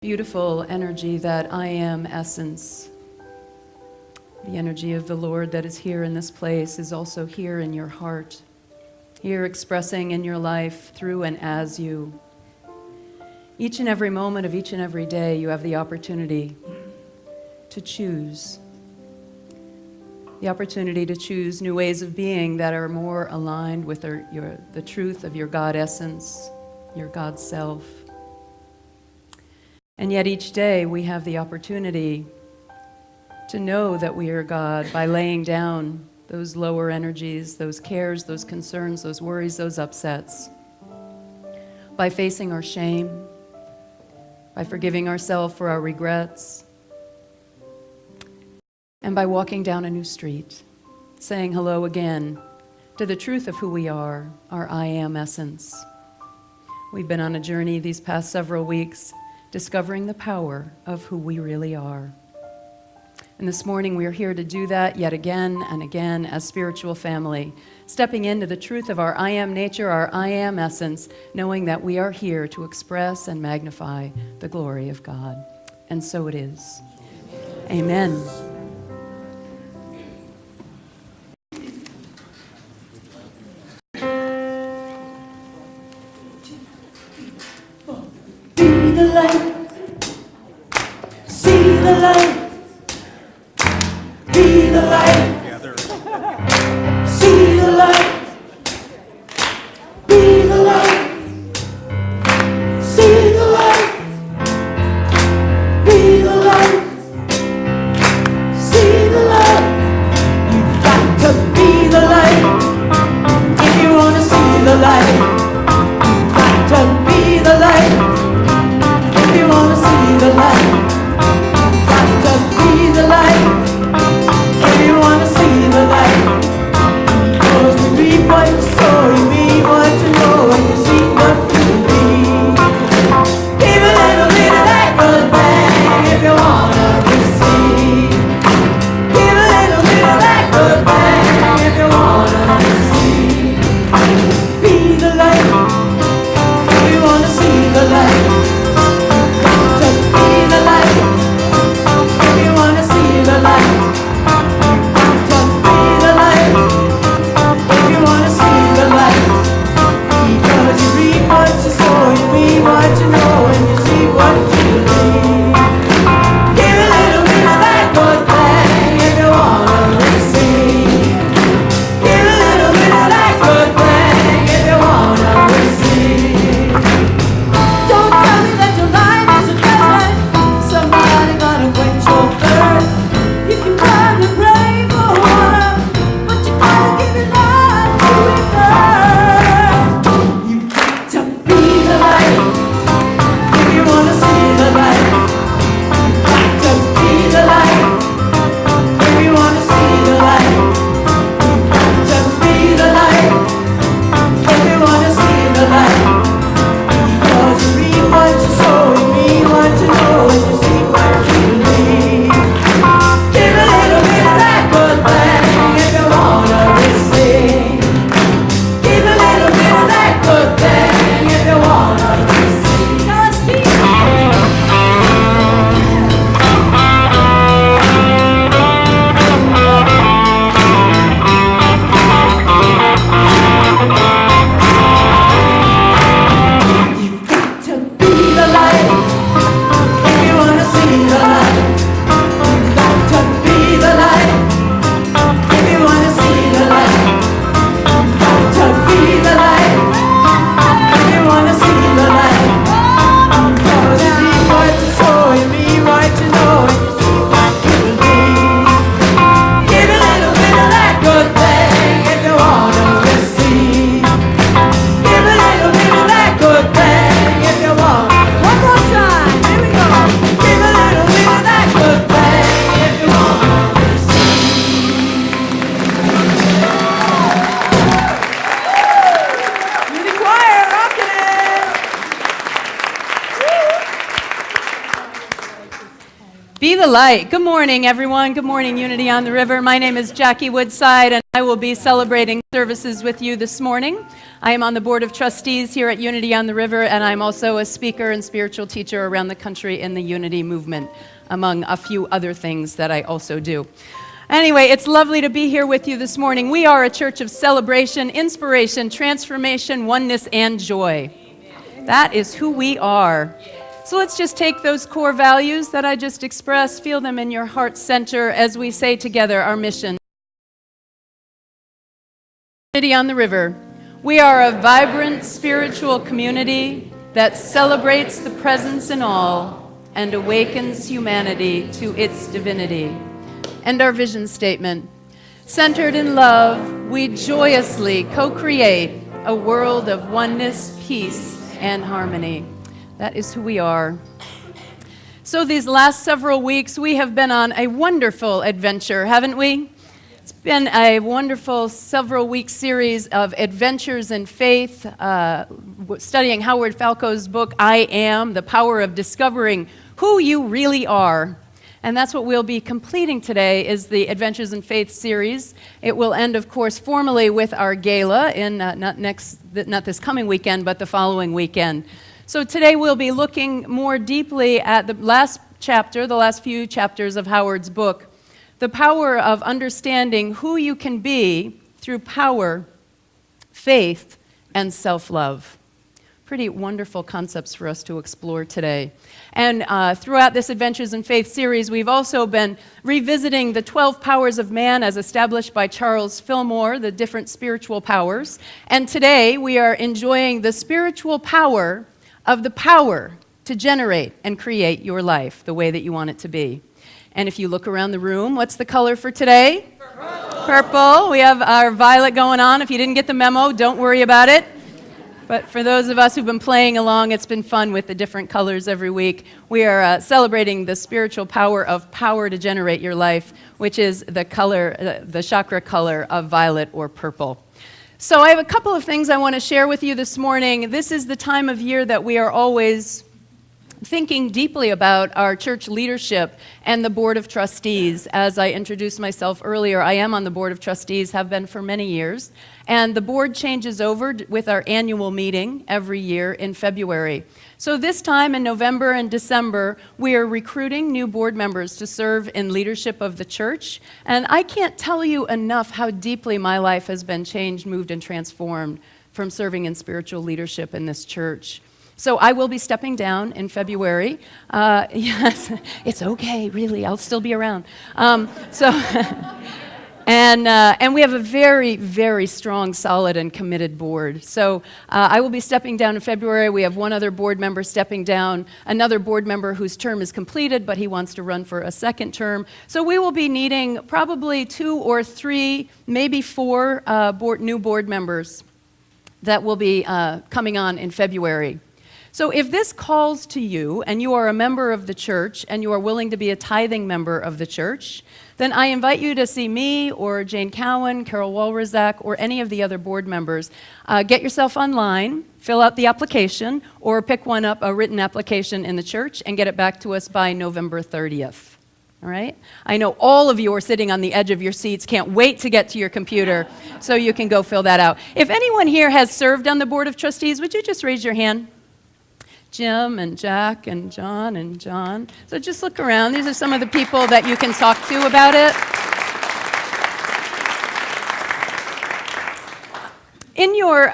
Beautiful energy, that I am essence. The energy of the Lord that is here in this place is also here in your heart, here expressing in your life through and as you. Each and every moment of each and every day, you have the opportunity to choose. The opportunity to choose new ways of being that are more aligned with the truth of your God essence, your God self. And yet each day we have the opportunity to know that we are God by laying down those lower energies, those cares, those concerns, those worries, those upsets, by facing our shame, by forgiving ourselves for our regrets, and by walking down a new street, saying hello again to the truth of who we are, our I am essence. We've been on a journey these past several weeks discovering the power of who we really are. And this morning we are here to do that yet again and again as spiritual family, stepping into the truth of our I am nature, our I am essence, knowing that we are here to express and magnify the glory of God. And so it is. Amen. Be the light, see the light, be the light, see the light, be the light, see the light, be the light, see the light. You've got to be the light if you want to see the light. You've got to be the light. If you wanna see the light, you've got to Be the light. Good morning, everyone. Good morning, Unity on the River. My name is Jackie Woodside, and I will be celebrating services with you this morning. I am on the Board of Trustees here at Unity on the River, and I'm also a speaker and spiritual teacher around the country in the Unity movement, among a few other things that I also do. Anyway, it's lovely to be here with you this morning. We are a church of celebration, inspiration, transformation, oneness, and joy. That is who we are. So let's just take those core values that I just expressed, feel them in your heart center as we say together our mission. Unity on the River. We are a vibrant spiritual community that celebrates the presence in all and awakens humanity to its divinity. And our vision statement. Centered in love, we joyously co-create a world of oneness, peace, and harmony. That is who we are. So these last several weeks, we have been on a wonderful adventure, haven't we? It's been a wonderful several-week series of adventures in faith, studying Howard Falco's book, I Am, The Power of Discovering Who You Really Are. And that's what we'll be completing today, is the Adventures in Faith series. It will end, of course, formally with our gala in not this coming weekend, but the following weekend. So today we'll be looking more deeply at the last few chapters of Howard's book, the power of understanding who you can be through power, faith, and self-love. Pretty wonderful concepts for us to explore today. And throughout this Adventures in Faith series, we've also been revisiting the 12 powers of man as established by Charles Fillmore, the different spiritual powers. And today we are enjoying the spiritual power of the power to generate and create your life the way that you want it to be. And if you look around the room, what's the color for today? Purple. Purple. We have our violet going on. If you didn't get the memo, don't worry about it. But for those of us who've been playing along, it's been fun with the different colors every week. We are celebrating the spiritual power of power to generate your life, which is the color, the chakra color of violet or purple. So I have a couple of things I want to share with you this morning. This is the time of year that we are always thinking deeply about our church leadership and the Board of Trustees. As I introduced myself earlier, I am on the Board of Trustees, have been for many years, and the board changes over with our annual meeting every year in February. So this time in November and December, we are recruiting new board members to serve in leadership of the church, and I can't tell you enough how deeply my life has been changed, moved, and transformed from serving in spiritual leadership in this church. So I will be stepping down in February. Yes, it's okay, really. I'll still be around. And we have a very, very strong, solid, and committed board. So I will be stepping down in February. We have one other board member stepping down, another board member whose term is completed, but he wants to run for a second term. So we will be needing probably 2 or 3, maybe 4 new board members that will be coming on in February. So if this calls to you and you are a member of the church and you are willing to be a tithing member of the church, then I invite you to see me or Jane Cowan, Carol Walrazak, or any of the other board members. Get yourself online, fill out the application, or pick one up, a written application in the church, and get it back to us by November 30th. All right? I know all of you are sitting on the edge of your seats, can't wait to get to your computer so you can go fill that out. If anyone here has served on the Board of Trustees, would you just raise your hand? Jim and Jack and John and John. So just look around. These are some of the people that you can talk to about it. In your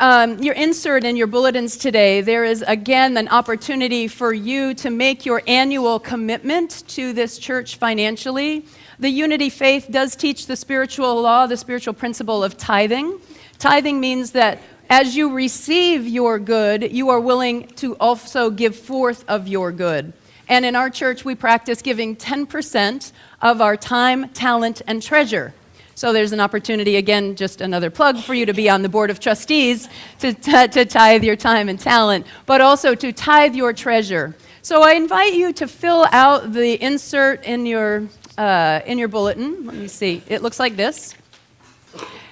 insert in your bulletins today, there is again an opportunity for you to make your annual commitment to this church financially. The Unity Faith does teach the spiritual law, the spiritual principle of tithing. Tithing means that as you receive your good, you are willing to also give forth of your good. And in our church, we practice giving 10% of our time, talent, and treasure. So there's an opportunity, again, just another plug for you to be on the Board of Trustees, to tithe your time and talent, but also to tithe your treasure. So I invite you to fill out the insert in your bulletin. Let me see. It looks like this.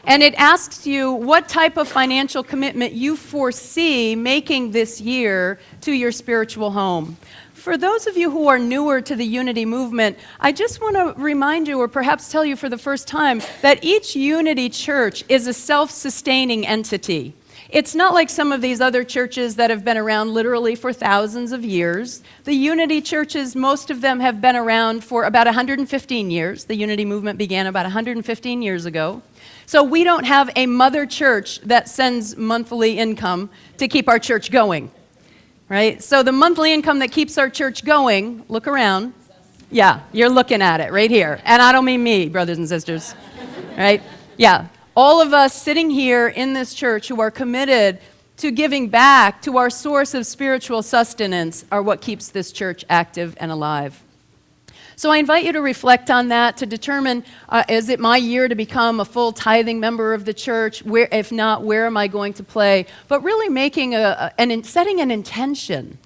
And it asks you what type of financial commitment you foresee making this year to your spiritual home. for those of you who are newer to the Unity movement, I just want to remind you, or perhaps tell you for the first time, that each Unity church is a self-sustaining entity. It's not like some of these other churches that have been around literally for thousands of years. The Unity churches, most of them have been around for about 115 years. The Unity movement began about 115 years ago. So we don't have a mother church that sends monthly income to keep our church going, right? So the monthly income that keeps our church going, look around. Yeah, you're looking at it right here. And I don't mean me, brothers and sisters, right? Yeah. All of us sitting here in this church who are committed to giving back to our source of spiritual sustenance are what keeps this church active and alive. So I invite you to reflect on that, to determine, is it my year to become a full tithing member of the church? Where, if not, where am I going to play? But really making setting an intention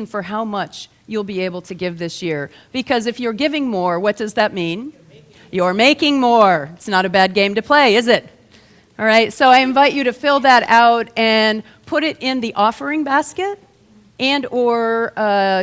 for how much you'll be able to give this year. Because if you're giving more, what does that mean? You're making more. It's not a bad game to play, is it? All right, so I invite you to fill that out and put it in the offering basket, and or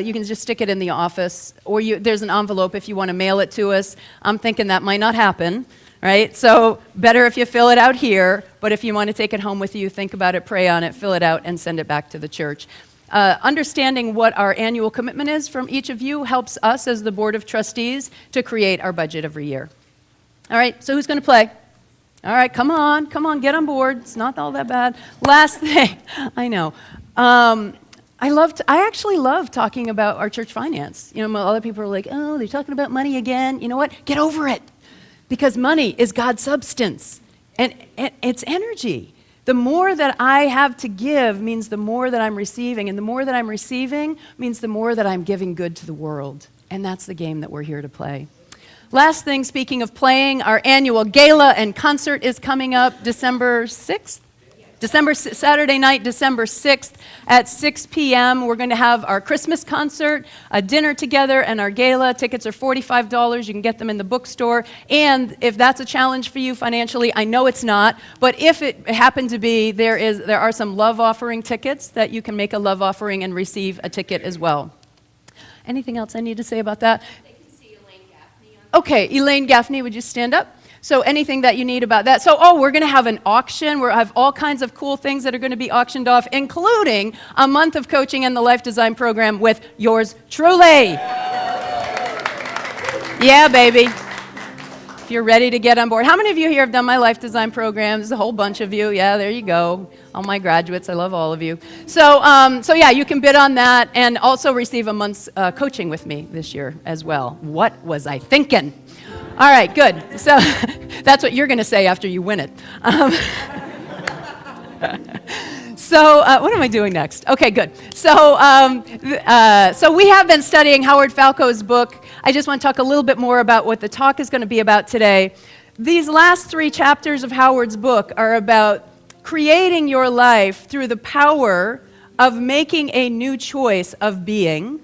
you can just stick it in the office, or there's an envelope if you want to mail it to us. I'm thinking that might not happen, right? So better if you fill it out here, but if you want to take it home with you, think about it, pray on it, fill it out, and send it back to the church. Understanding what our annual commitment is from each of you helps us as the Board of Trustees to create our budget every year. All right, so who's going to play? All right, come on, get on board. It's not all that bad. Last thing, I know. I actually love talking about our church finance. You know, other people are like, oh, they're talking about money again. You know what? Get over it. Because money is God's substance, and it's energy. The more that I have to give means the more that I'm receiving, and the more that I'm receiving means the more that I'm giving good to the world. And that's the game that we're here to play. Last thing, speaking of playing, our annual gala and concert is coming up December 6th. Saturday night, December 6th at 6 p.m. We're going to have our Christmas concert, a dinner together, and our gala. Tickets are $45. You can get them in the bookstore. And if that's a challenge for you financially, I know it's not, but if it happened to be, there are some love offering tickets that you can make a love offering and receive a ticket as well. Anything else I need to say about that? Okay, Elaine Gaffney, would you stand up? So anything that you need about that. So, we're going to have an auction. We'll have all kinds of cool things that are going to be auctioned off, including a month of coaching in the Life Design Program with yours truly. Yeah, baby. If you're ready to get on board. How many of you here have done my Life Design Program? There's a whole bunch of you. Yeah, there you go. All my graduates. I love all of you. So yeah, you can bid on that and also receive a month's coaching with me this year as well. What was I thinking? All right, good. So that's what you're going to say after you win it. So what am I doing next? Okay, good. So we have been studying Howard Falco's book. I just want to talk a little bit more about what the talk is going to be about today. These last 3 chapters of Howard's book are about creating your life through the power of making a new choice of being.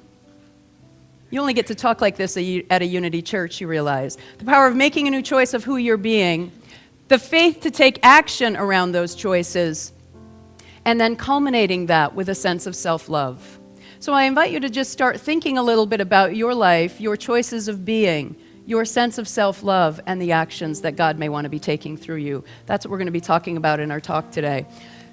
You only get to talk like this at a Unity church, you realize. The power of making a new choice of who you're being, the faith to take action around those choices, and then culminating that with a sense of self-love. So I invite you to just start thinking a little bit about your life, your choices of being, your sense of self-love, and the actions that God may want to be taking through you. That's what we're going to be talking about in our talk today.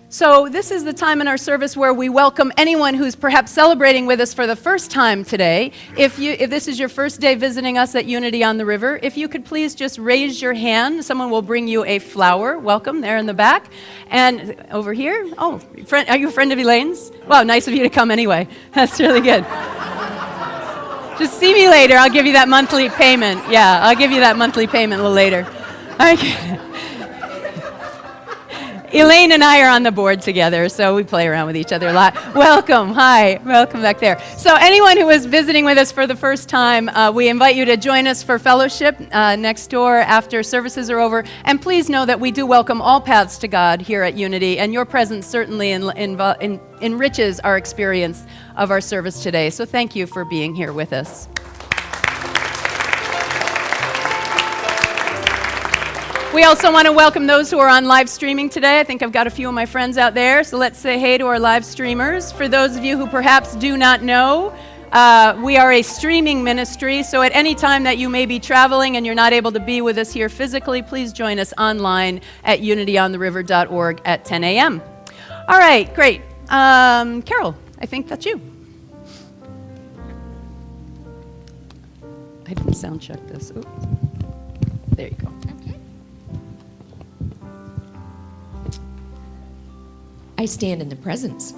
So this is the time in our service where we welcome anyone who's perhaps celebrating with us for the first time today. If this is your first day visiting us at Unity on the River, if you could please just raise your hand. Someone will bring you a flower. Welcome, there in the back. And over here, are you a friend of Elaine's? Wow, nice of you to come anyway. That's really good. Just see me later. I'll give you that monthly payment. Yeah, I'll give you that monthly payment a little later. Okay. Elaine and I are on the board together, so we play around with each other a lot. Welcome. Hi. Welcome back there. So anyone who is visiting with us for the first time, we invite you to join us for fellowship next door after services are over. And please know that we do welcome all paths to God here at Unity, and your presence certainly enriches our experience of our service today. So thank you for being here with us. We also want to welcome those who are on live streaming today. I think I've got a few of my friends out there, so let's say hey to our live streamers. For those of you who perhaps do not know, we are a streaming ministry, so at any time that you may be traveling and you're not able to be with us here physically, please join us online at unityontheriver.org at 10 a.m. All right, great. Carol, I think that's you. I didn't sound check this. Oops. There you go. I stand in the presence.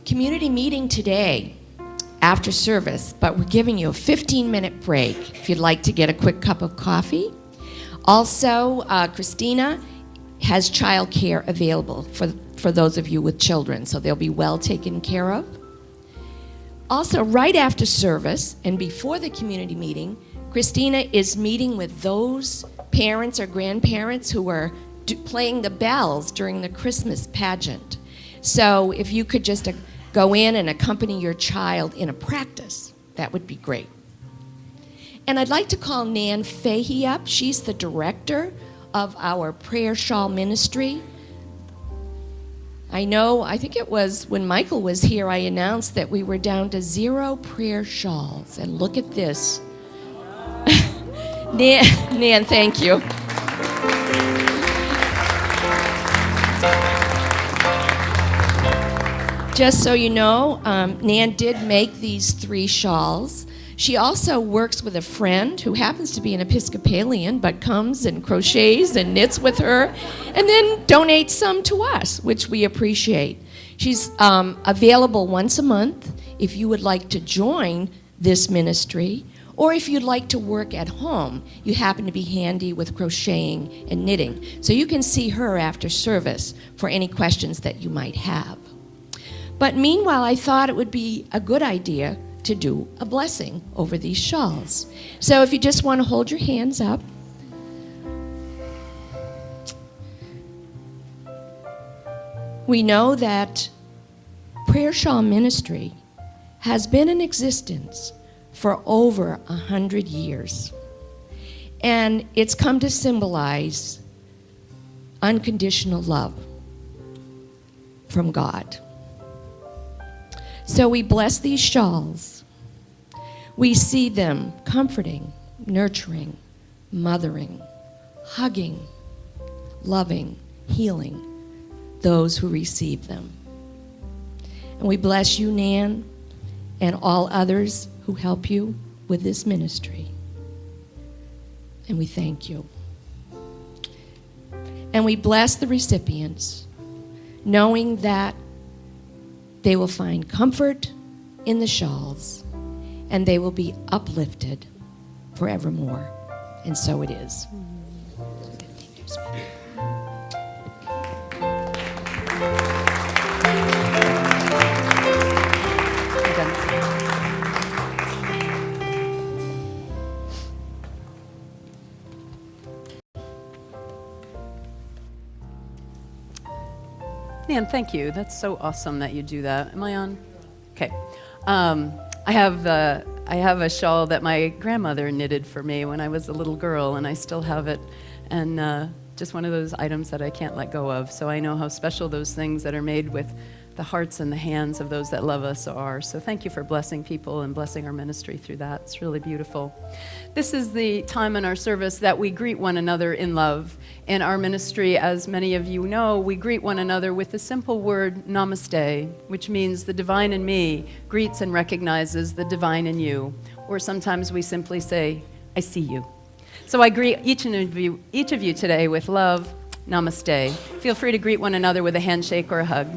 Community meeting today after service, but we're giving you a 15-minute break if you'd like to get a quick cup of coffee. Also, Christina has childcare available for those of you with children, so they'll be well taken care of. Also, right after service and before the community meeting, Christina is meeting with those parents or grandparents who are playing the bells during the Christmas pageant. So if you could just go in and accompany your child in a practice, that would be great. And I'd like to call Nan Fahey up. She's the director of our prayer shawl ministry. I think it was when Michael was here, I announced that we were down to 0 prayer shawls. And look at this. Nan, thank you. Just so you know, Nan did make these 3 shawls. She also works with a friend who happens to be an Episcopalian, but comes and crochets and knits with her, and then donates some to us, which we appreciate. She's available once a month if you would like to join this ministry, or if you'd like to work at home, you happen to be handy with crocheting and knitting. So you can see her after service for any questions that you might have. But meanwhile, I thought it would be a good idea to do a blessing over these shawls. So if you just want to hold your hands up. We know that prayer shawl ministry has been in existence for over 100 years. And it's come to symbolize unconditional love from God. So we bless these shawls. We see them comforting, nurturing, mothering, hugging, loving, healing those who receive them. And we bless you, Nan, and all others who help you with this ministry. And we thank you. And we bless the recipients, knowing that they will find comfort in the shawls, and they will be uplifted forevermore. And so it is. Nan, thank you. That's so awesome that you do that. Am I on? Okay. I have a shawl that my grandmother knitted for me when I was a little girl, and I still have it. And just one of those items that I can't let go of. So I know how special those things that are made with the hearts and the hands of those that love us are. So thank you for blessing people and blessing our ministry through that. It's really beautiful. This is the time in our service that we greet one another in love. In our ministry, as many of you know, we greet one another with the simple word namaste, which means the divine in me greets and recognizes the divine in you. Or sometimes we simply say, I see you. So I greet each of you today with love, namaste. Feel free to greet one another with a handshake or a hug.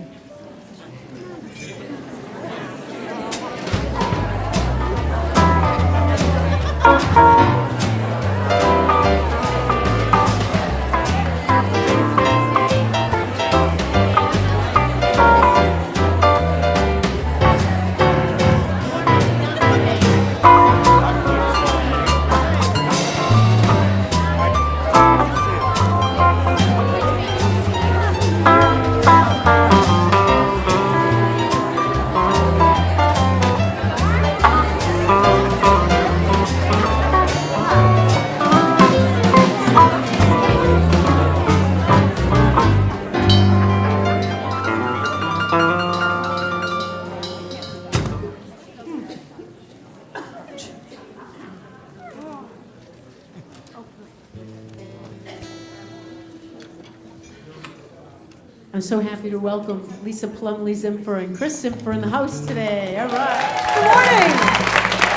I'm so happy to welcome Lisah, Plumley, Zimpfer, and Chris Zimpfer in the house today. All right. Good morning.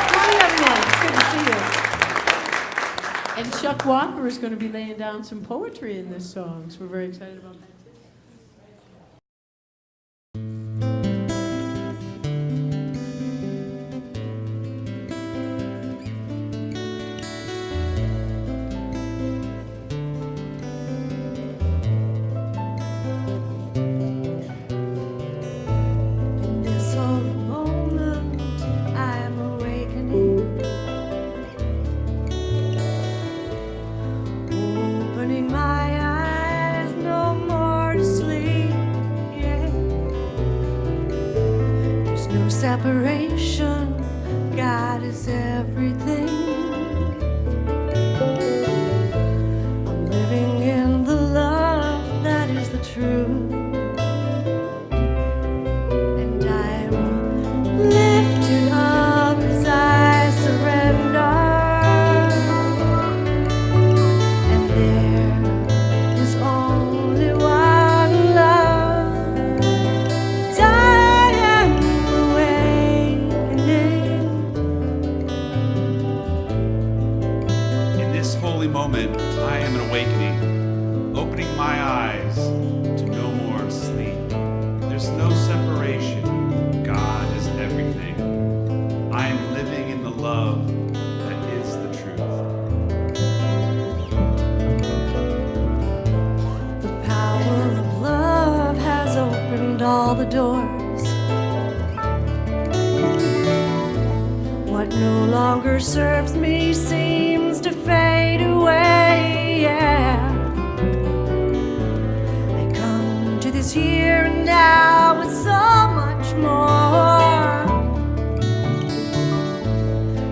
Good morning, everyone. It's good to see you. And Chuck Walker is going to be laying down some poetry in this song, so we're very excited about that. Separation, God is everything. I'm living in the love that is the truth, and I'm lifted up as I surrender, and there is only one love. Moment, I am an awakening, opening my eyes to no more sleep. There's no separation. God is everything. I am living in the love that is the truth. The power of love has opened all the doors. What no longer serves me seems to fade away, yeah. I come to this here and now with so much more,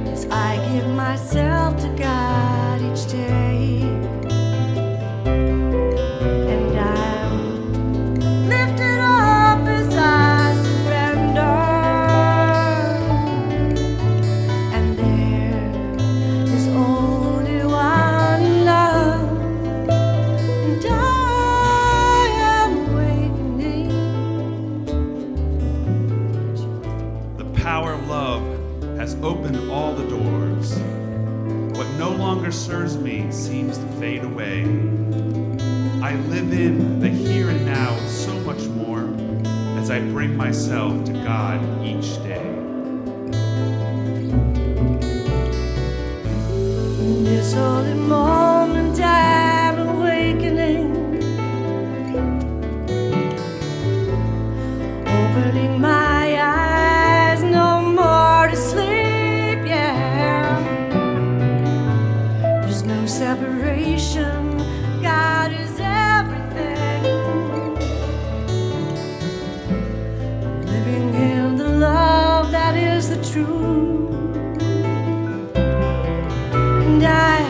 as I give myself to God each day, and I'm lifted up as I surrender, and there is only one love, and I am awakening. The power of love has opened all the doors. What no longer serves me seems to fade away. I live in the here and now with so much more as I bring myself to God each day. In this holy moment I'm awakening, opening my eyes, no more to sleep, yeah. There's no separation, God is everything. I'm living in the love that is the truth, and I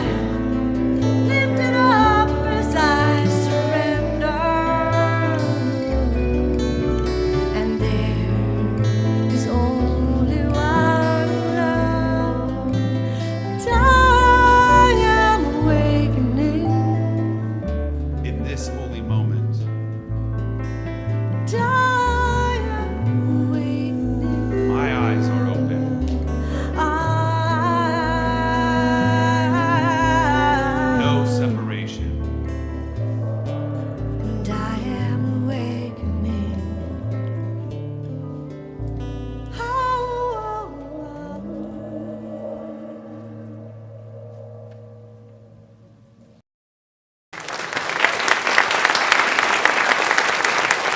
lifted up as I surrender, and there is only one love, and I am awakening, In this holy moment, and I am awakening. my eyes are open. No separation. And I am awakening. Oh,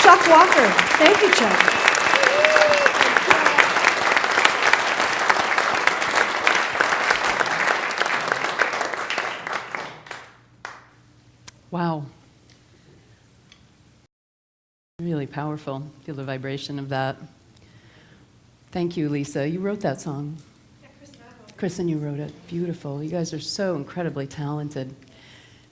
Chuck Walker. Thank you, Chuck. Wow. Really powerful. Feel the vibration of that. Thank you, Lisah. You wrote that song. Chris and you wrote it. Beautiful. You guys are so incredibly talented.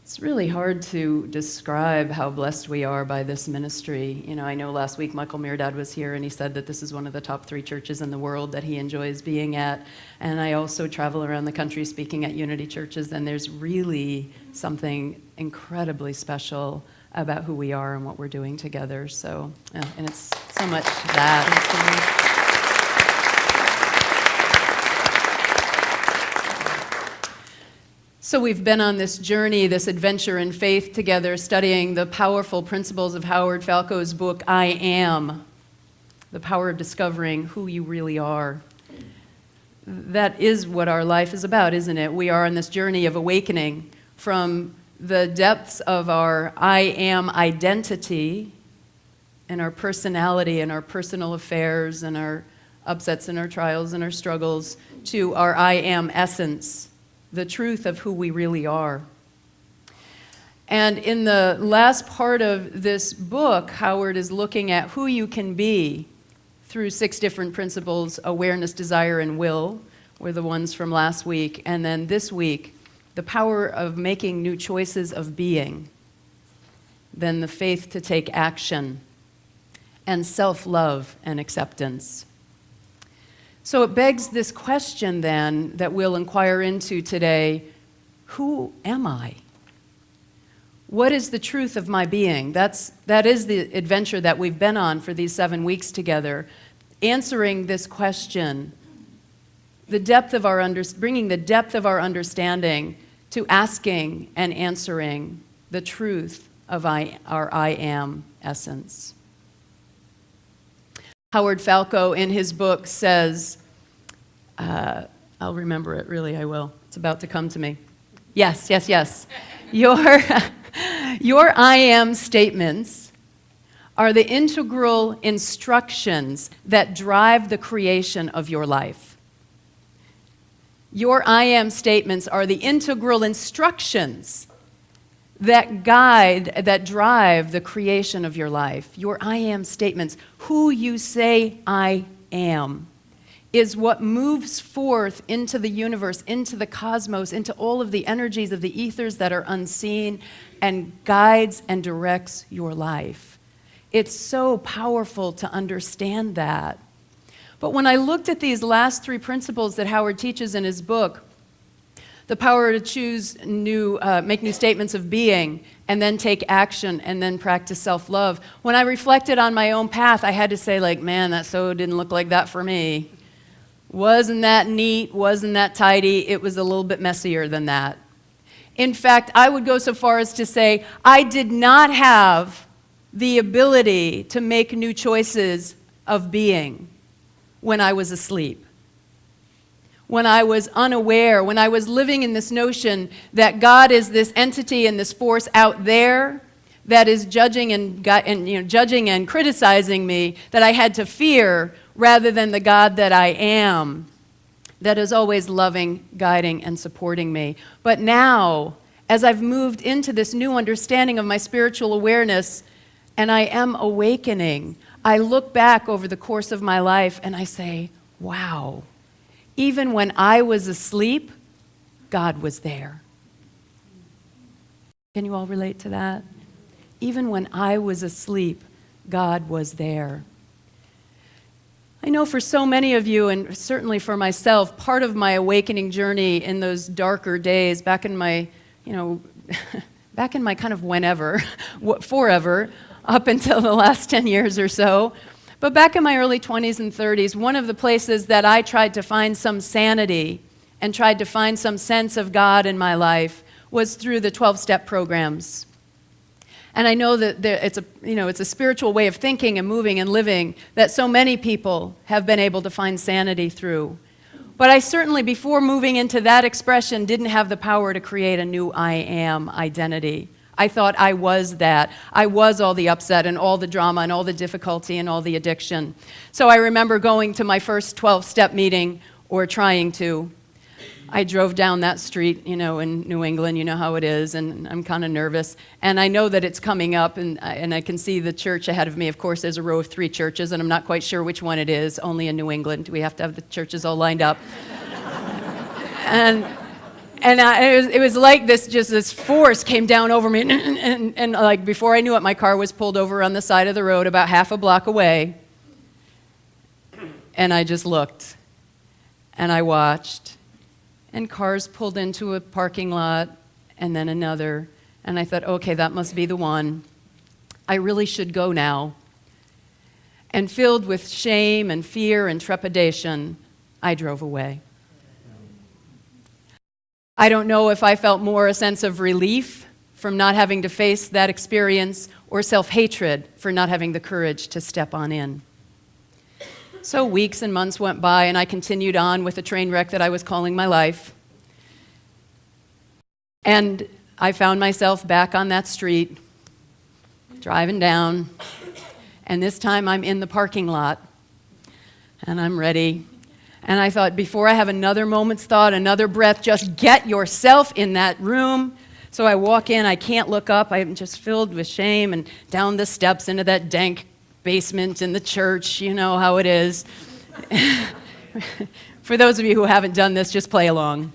It's really hard to describe how blessed we are by this ministry. You know, I know last week Michael Mirdad was here and he said that this is one of the top 3 churches in the world that he enjoys being at. And I also travel around the country speaking at Unity churches, and there's really something incredibly special about who we are and what we're doing together. So, and it's so much that. So we've been on this journey, this adventure in faith together, studying the powerful principles of Howard Falco's book, I Am, the power of discovering who you really are. That is what our life is about, isn't it? We are on this journey of awakening from the depths of our I am identity and our personality and our personal affairs and our upsets and our trials and our struggles to our I am essence, the truth of who we really are. And in the last part of this book, Howard is looking at who you can be through 6 different principles: awareness, desire, and will were the ones from last week. And then this week, the power of making new choices of being, then the faith to take action, and self-love and acceptance. So it begs this question then that we'll inquire into today: who am I? What is the truth of my being? That is the adventure that we've been on for these 7 weeks together, answering this question, bringing the depth of our understanding to asking and answering the truth of our I am essence. Howard Falco, in his book, says, I'll remember it, really, I will. It's about to come to me. Yes. Your I am statements are the integral instructions that drive the creation of your life. Your I am statements are the integral instructions that drive the creation of your life. Your I am statements, who you say I am, is what moves forth into the universe, into the cosmos, into all of the energies of the ethers that are unseen, and guides and directs your life. It's so powerful to understand that. But when I looked at these last 3 principles that Howard teaches in his book, the power to choose make new statements of being, and then take action, and then practice self-love. When I reflected on my own path, I had to say, man, that so didn't look like that for me. Wasn't that neat? Wasn't that tidy? It was a little bit messier than that. In fact, I would go so far as to say I did not have the ability to make new choices of being when I was asleep. When I was unaware, when I was living in this notion that God is this entity and this force out there that is judging and criticizing me, that I had to fear, rather than the God that I am, that is always loving, guiding, and supporting me. But now, as I've moved into this new understanding of my spiritual awareness, and I am awakening, I look back over the course of my life and I say, wow, even when I was asleep, God was there. Can you all relate to that? Even when I was asleep, God was there. I know for so many of you, and certainly for myself, part of my awakening journey in those darker days, back in my kind of whenever, forever, up until the last 10 years or so, but back in my early 20s and 30s, one of the places that I tried to find some sanity and tried to find some sense of God in my life was through the 12-step programs. And I know that it's a spiritual way of thinking and moving and living that so many people have been able to find sanity through. But I certainly, before moving into that expression, didn't have the power to create a new I am identity. I thought I was that. I was all the upset and all the drama and all the difficulty and all the addiction. So I remember going to my first 12-step meeting, or trying to. I drove down that street, in New England, you know how it is, and I'm kind of nervous. And I know that it's coming up, and I can see the church ahead of me. Of course, there's a row of 3 churches, and I'm not quite sure which one it is, only in New England. We have to have the churches all lined up. It was like this force came down over me, and like before I knew it, my car was pulled over on the side of the road about half a block away. And I just looked, and I watched. And cars pulled into a parking lot, and then another. And I thought, okay, that must be the one. I really should go now. And filled with shame and fear and trepidation, I drove away. I don't know if I felt more a sense of relief from not having to face that experience or self-hatred for not having the courage to step on in. So weeks and months went by, and I continued on with the train wreck that I was calling my life. And I found myself back on that street, driving down, and this time I'm in the parking lot, and I'm ready. And I thought, before I have another moment's thought, another breath, just get yourself in that room. So I walk in, I can't look up, I'm just filled with shame, and down the steps into that dank basement in the church, you know how it is. For those of you who haven't done this, just play along.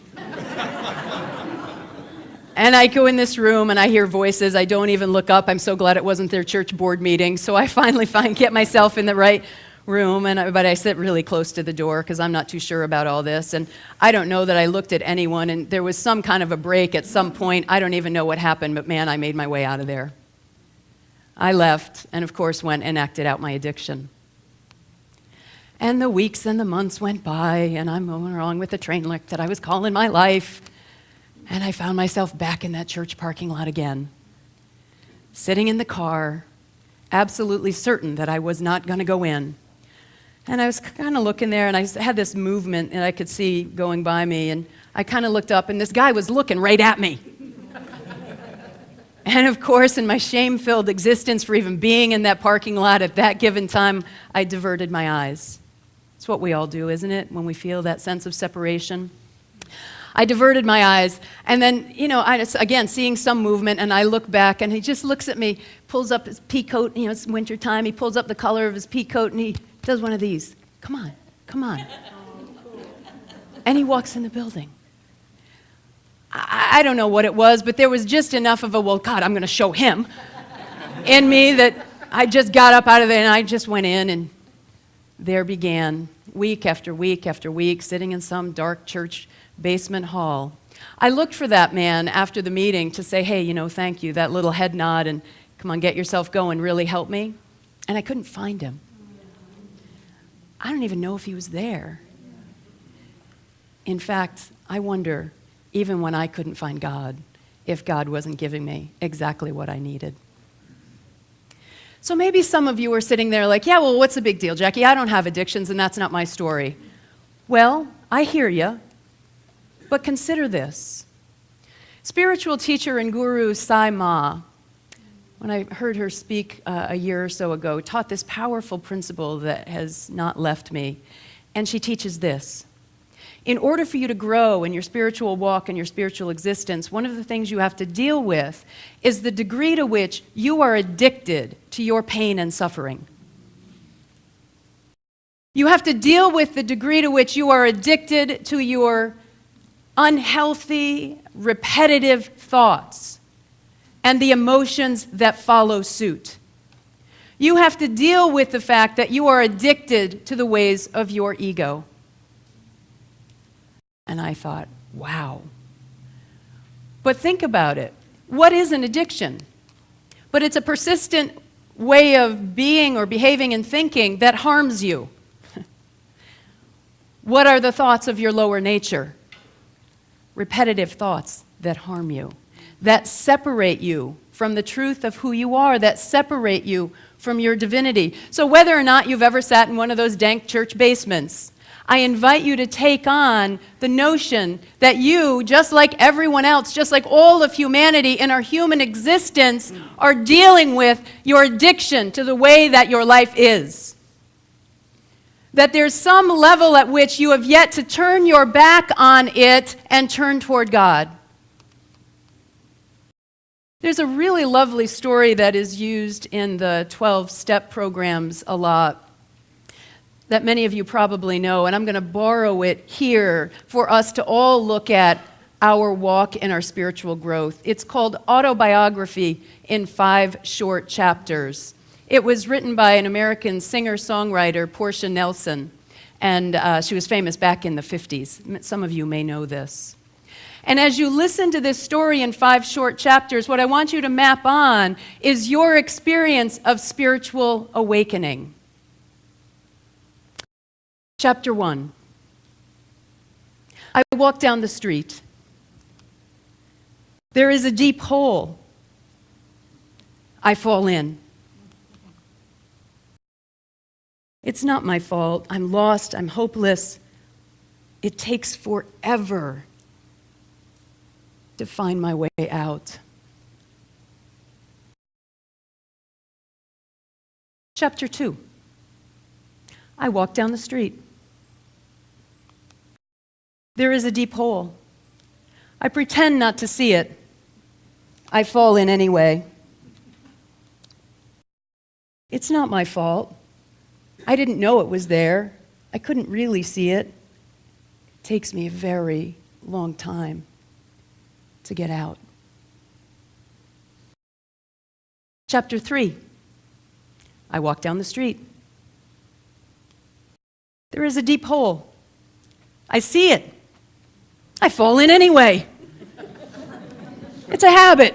And I go in this room and I hear voices. I don't even look up. I'm so glad it wasn't their church board meeting. So I finally get myself in the right room, but I sit really close to the door because I'm not too sure about all this. And I don't know that I looked at anyone, and there was some kind of a break at some point. I don't even know what happened, but man, I made my way out of there. I left and, of course, went and acted out my addiction. And the weeks and the months went by, and I'm going along with the train wreck that I was calling my life. And I found myself back in that church parking lot again, sitting in the car, absolutely certain that I was not going to go in. And I was kind of looking there, and I had this movement that I could see going by me, and I kind of looked up, and this guy was looking right at me. And of course, in my shame-filled existence for even being in that parking lot at that given time, I diverted my eyes. It's what we all do, isn't it, when we feel that sense of separation? I diverted my eyes, and then, again, seeing some movement, and I look back, and he just looks at me, pulls up his pea coat, it's winter time, he pulls up the collar of his pea coat, and he does one of these. Come on. And he walks in the building. I don't know what it was, but there was just enough of a, well, God, I'm going to show him in me that I just got up out of there, and I just went in, and there began, week after week after week, sitting in some dark church basement hall. I looked for that man after the meeting to say, hey, thank you, that little head nod, and come on, get yourself going, really help me. And I couldn't find him. I don't even know if he was there. In fact, I wonder, even when I couldn't find God, if God wasn't giving me exactly what I needed. So maybe some of you are sitting there like, yeah, well, what's the big deal, Jackie? I don't have addictions, and that's not my story. Well, I hear you. But consider this. Spiritual teacher and guru Sai Ma, when I heard her speak a year or so ago, taught this powerful principle that has not left me. And she teaches this. In order for you to grow in your spiritual walk and your spiritual existence, one of the things you have to deal with is the degree to which you are addicted to your pain and suffering. You have to deal with the degree to which you are addicted to your unhealthy, repetitive thoughts and the emotions that follow suit. You have to deal with the fact that you are addicted to the ways of your ego. And I thought, wow. But think about it. What is an addiction? But it's a persistent way of being or behaving and thinking that harms you. What are the thoughts of your lower nature? Repetitive thoughts that harm you, that separate you from the truth of who you are, that separate you from your divinity. So whether or not you've ever sat in one of those dank church basements, I invite you to take on the notion that you, just like everyone else, just like all of humanity in our human existence, are dealing with your addiction to the way that your life is. That there's some level at which you have yet to turn your back on it and turn toward God. There's a really lovely story that is used in the 12-step programs a lot that many of you probably know, and I'm going to borrow it here for us to all look at our walk and our spiritual growth. It's called Autobiography in 5 Short Chapters. It was written by an American singer-songwriter, Portia Nelson, and she was famous back in the 50s. Some of you may know this. And as you listen to this story in 5 short chapters, what I want you to map on is your experience of spiritual awakening. Chapter 1. I walk down the street. There is a deep hole. I fall in. It's not my fault. I'm lost. I'm hopeless. It takes forever to find my way out. Chapter 2. I walk down the street. There is a deep hole. I pretend not to see it. I fall in anyway. It's not my fault. I didn't know it was there. I couldn't really see it. It takes me a very long time to get out. Chapter 3. I walk down the street. There is a deep hole. I see it. I fall in anyway. It's a habit.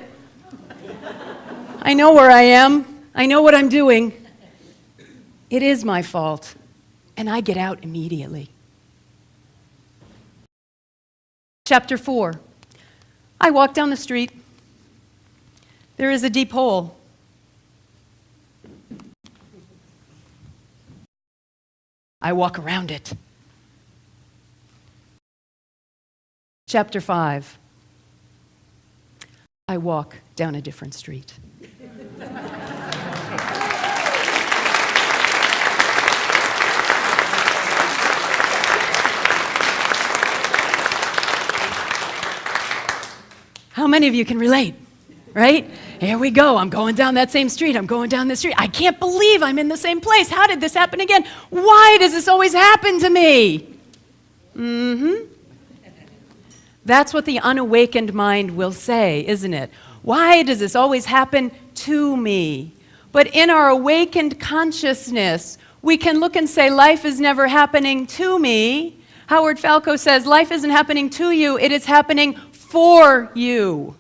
I know where I am. I know what I'm doing. It is my fault, and I get out immediately. Chapter 4. I walk down the street. There is a deep hole. I walk around it. Chapter 5. I walk down a different street. How many of you can relate, right? Here we go. I'm going down that same street. I'm going down this street. I can't believe I'm in the same place. How did this happen again? Why does this always happen to me? That's what the unawakened mind will say, isn't it? Why does this always happen to me? But in our awakened consciousness, we can look and say, life is never happening to me. Howard Falco says, life isn't happening to you, it is happening for you.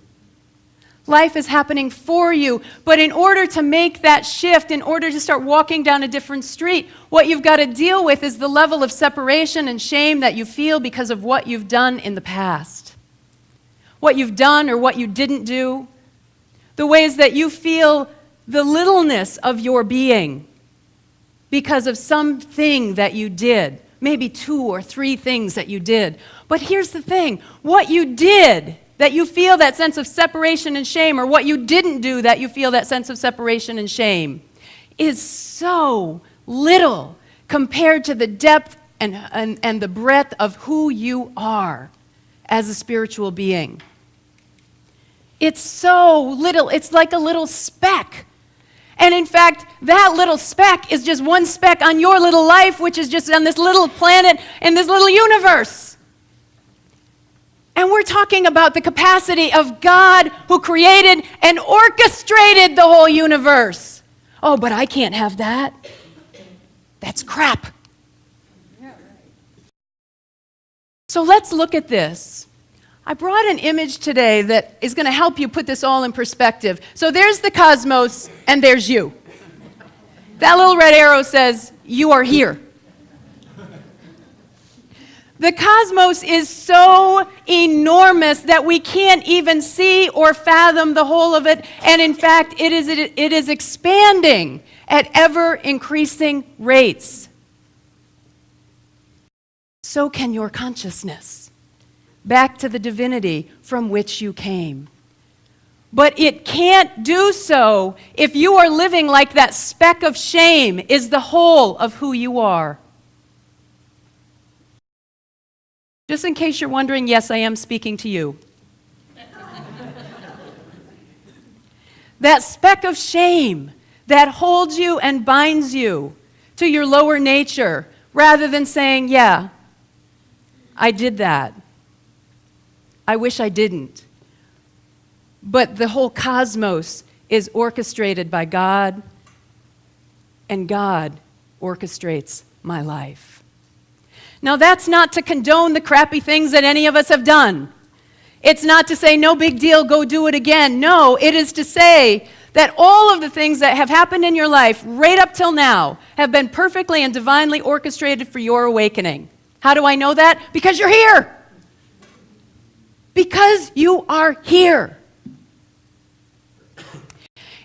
Life is happening for you. But in order to make that shift, in order to start walking down a different street, what you've got to deal with is the level of separation and shame that you feel because of what you've done in the past. What you've done or what you didn't do. The ways that you feel the littleness of your being because of something that you did. Maybe 2 or 3 things that you did. But here's the thing. What you did that you feel that sense of separation and shame, or what you didn't do that you feel that sense of separation and shame, is so little compared to the depth and the breadth of who you are as a spiritual being. It's so little. It's like a little speck. And in fact, that little speck is just one speck on your little life, which is just on this little planet in this little universe. And we're talking about the capacity of God who created and orchestrated the whole universe. Oh, but I can't have that. That's crap. So let's look at this. I brought an image today that is going to help you put this all in perspective. So there's the cosmos, and there's you. That little red arrow says, you are here. The cosmos is so enormous that we can't even see or fathom the whole of it. And in fact, it is expanding at ever-increasing rates. So can your consciousness. Back to the divinity from which you came. But it can't do so if you are living like that speck of shame is the whole of who you are. Just in case you're wondering, yes, I am speaking to you. That speck of shame that holds you and binds you to your lower nature, rather than saying, yeah, I did that. I wish I didn't. But the whole cosmos is orchestrated by God, and God orchestrates my life. Now, that's not to condone the crappy things that any of us have done. It's not to say, no big deal, go do it again. No, it is to say that all of the things that have happened in your life right up till now have been perfectly and divinely orchestrated for your awakening. How do I know that? Because you're here. Because you are here.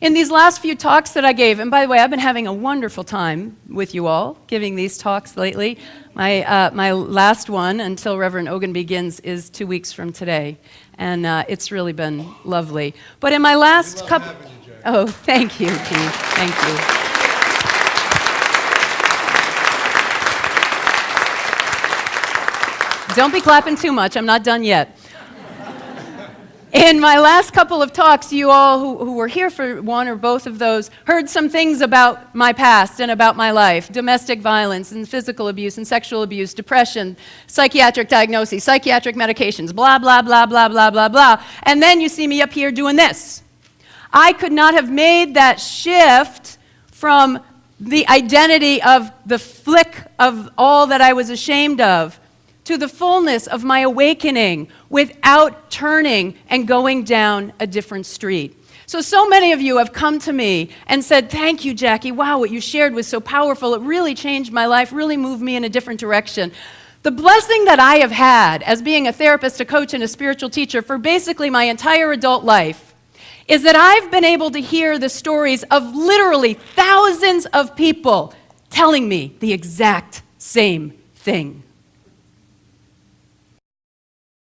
In these last few talks that I gave, and by the way, I've been having a wonderful time with you all giving these talks lately. My last one, until Reverend Ogan begins, is 2 weeks from today, and it's really been lovely. But in my last couple... Oh, thank you, Keith. Thank you. Don't be clapping too much. I'm not done yet. In my last couple of talks, you all who were here for one or both of those heard some things about my past and about my life. Domestic violence and physical abuse and sexual abuse, depression, psychiatric diagnoses, psychiatric medications, blah, blah, blah, blah, blah, blah, blah. And then you see me up here doing this. I could not have made that shift from the identity of the flick of all that I was ashamed of to the fullness of my awakening without turning and going down a different street. So many of you have come to me and said, thank you, Jackie. Wow, what you shared was so powerful. It really changed my life, really moved me in a different direction. The blessing that I have had as being a therapist, a coach, and a spiritual teacher for basically my entire adult life is that I've been able to hear the stories of literally thousands of people telling me the exact same thing.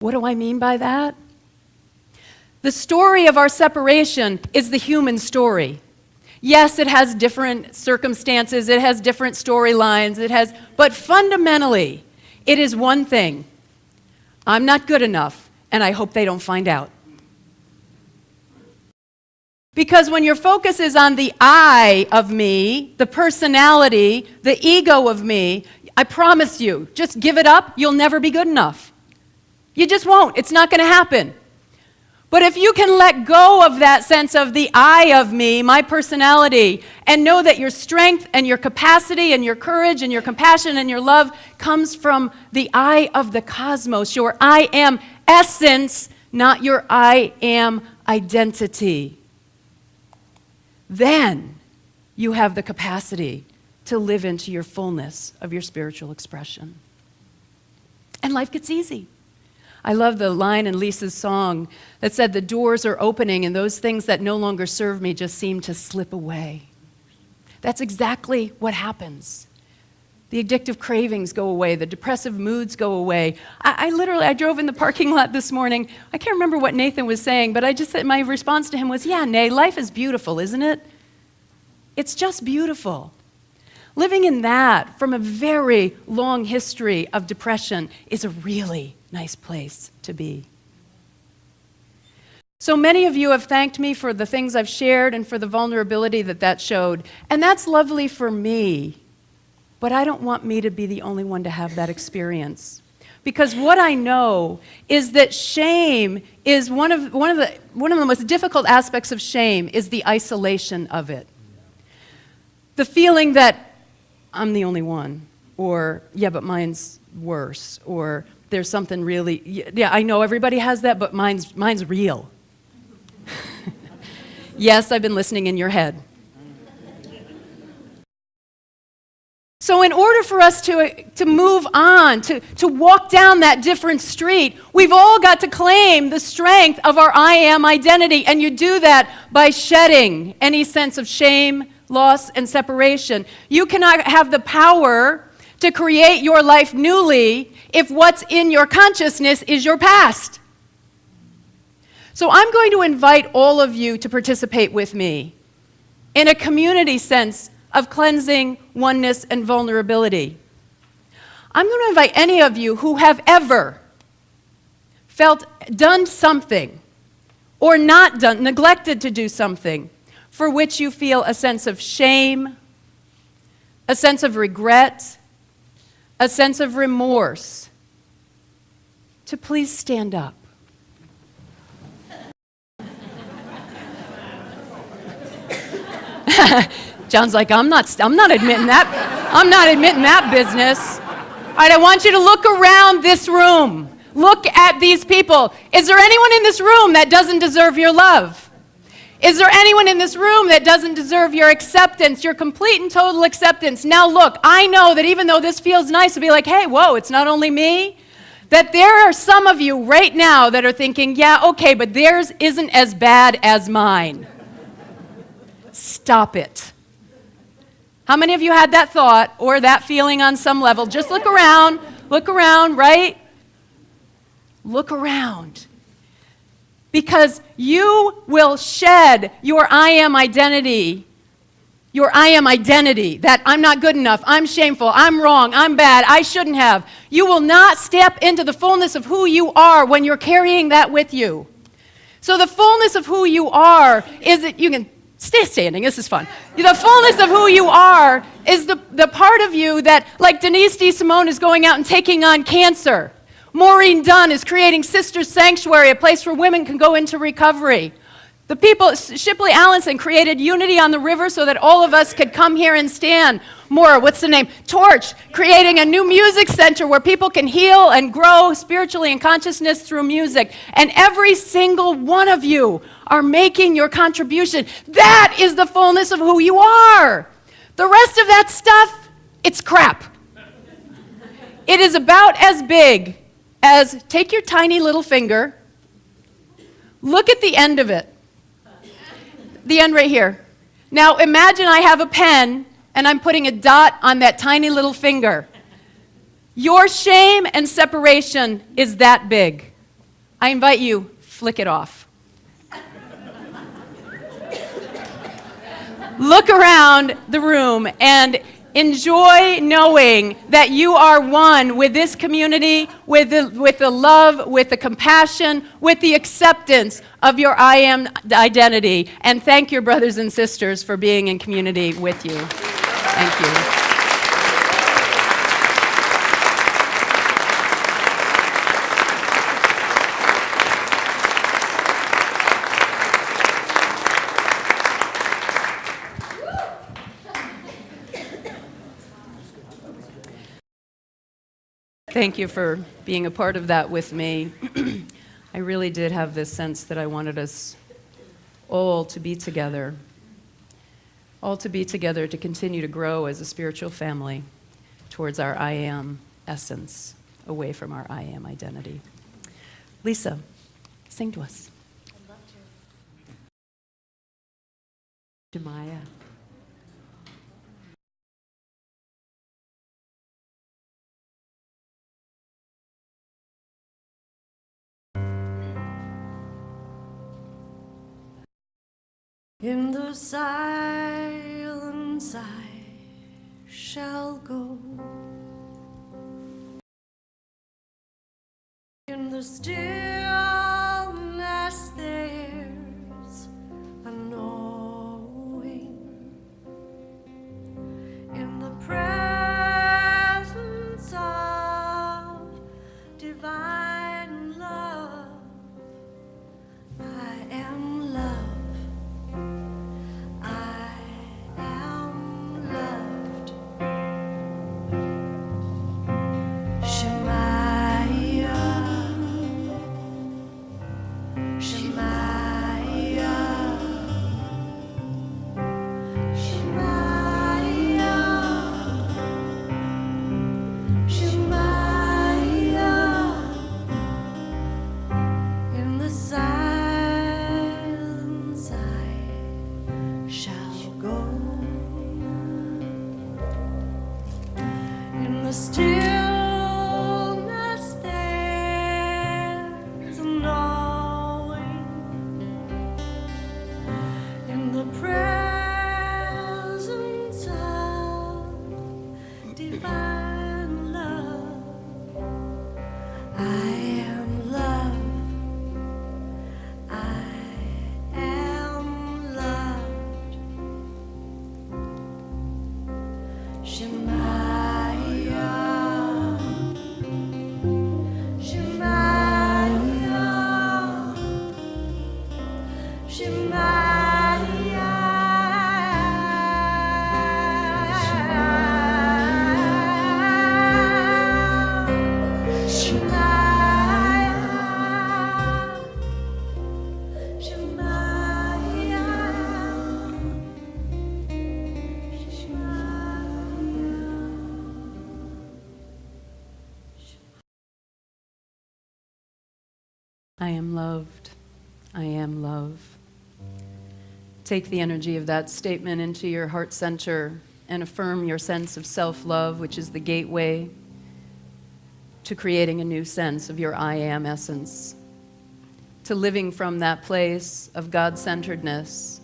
What do I mean by that? The story of our separation is the human story. Yes, it has different circumstances, it has different storylines, but fundamentally, it is one thing. I'm not good enough, and I hope they don't find out. Because when your focus is on the I of me, the personality, the ego of me, I promise you, just give it up, you'll never be good enough. You just won't. It's not going to happen. But if you can let go of that sense of the I of me, my personality, and know that your strength and your capacity and your courage and your compassion and your love comes from the I of the cosmos, your I am essence, not your I am identity, then you have the capacity to live into your fullness of your spiritual expression. And life gets easy. I love the line in Lisah's song that said, the doors are opening and those things that no longer serve me just seem to slip away. That's exactly what happens. The addictive cravings go away. The depressive moods go away. I drove in the parking lot this morning. I can't remember what Nathan was saying, but I just said, my response to him was, yeah, Nay, life is beautiful, isn't it? It's just beautiful. Living in that from a very long history of depression is a really nice place to be. So many of you have thanked me for the things I've shared and for the vulnerability that showed. And that's lovely for me. But I don't want me to be the only one to have that experience. Because what I know is that shame is one of the most difficult aspects of shame is the isolation of it. The feeling that I'm the only one, or yeah, but mine's worse, or there's something really, yeah, I know everybody has that, but mine's real. Yes, I've been listening in your head. So in order for us to move on, to walk down that different street, we've all got to claim the strength of our I am identity, and you do that by shedding any sense of shame, loss, and separation. You cannot have the power to create your life newly if what's in your consciousness is your past. So I'm going to invite all of you to participate with me in a community sense of cleansing, oneness, and vulnerability. I'm going to invite any of you who have ever done something or not done, neglected to do something for which you feel a sense of shame, a sense of regret, a sense of remorse, to please stand up. John's like, I'm not admitting that. I'm not admitting that business. All right, I want you to look around this room. Look at these people. Is there anyone in this room that doesn't deserve your love? Is there anyone in this room that doesn't deserve your acceptance, your complete and total acceptance? Now look, I know that even though this feels nice to be like, hey, whoa, it's not only me, that there are some of you right now that are thinking, yeah, okay, but theirs isn't as bad as mine. Stop it. How many of you had that thought or that feeling on some level? Just look around, right? Look around. Because you will shed your I am identity, that I'm not good enough, I'm shameful, I'm wrong, I'm bad, I shouldn't have. You will not step into the fullness of who you are when you're carrying that with you. So the fullness of who you are is that you can stay standing, this is fun. The fullness of who you are is the part of you that, like Denise DeSimone is going out and taking on cancer. Maureen Dunn is creating Sisters Sanctuary, a place where women can go into recovery. The people, Shipley Allenson created Unity on the River so that all of us could come here and stand. Torch, creating a new music center where people can heal and grow spiritually and consciousness through music. And every single one of you are making your contribution. That is the fullness of who you are. The rest of that stuff, it's crap. It is about as big as take your tiny little finger, look at the end of it. The end right here. Now imagine I have a pen and I'm putting a dot on that tiny little finger. Your shame and separation is that big. I invite you, flick it off. Look around the room and enjoy knowing that you are one with this community, with the love, with the compassion, with the acceptance of your I am identity. And thank your brothers and sisters for being in community with you. Thank you. Thank you for being a part of that with me. I really did have this sense that I wanted us all to be together, to continue to grow as a spiritual family towards our I am essence, away from our I am identity. Lisah, sing to us. I'd love to. Shemaiah. In the silence I shall go. In the stillness there's a knowing. In the presence of divine love, I am love. I am loved. I am love. Take the energy of that statement into your heart center and affirm your sense of self-love, which is the gateway to creating a new sense of your I am essence, to living from that place of God-centeredness.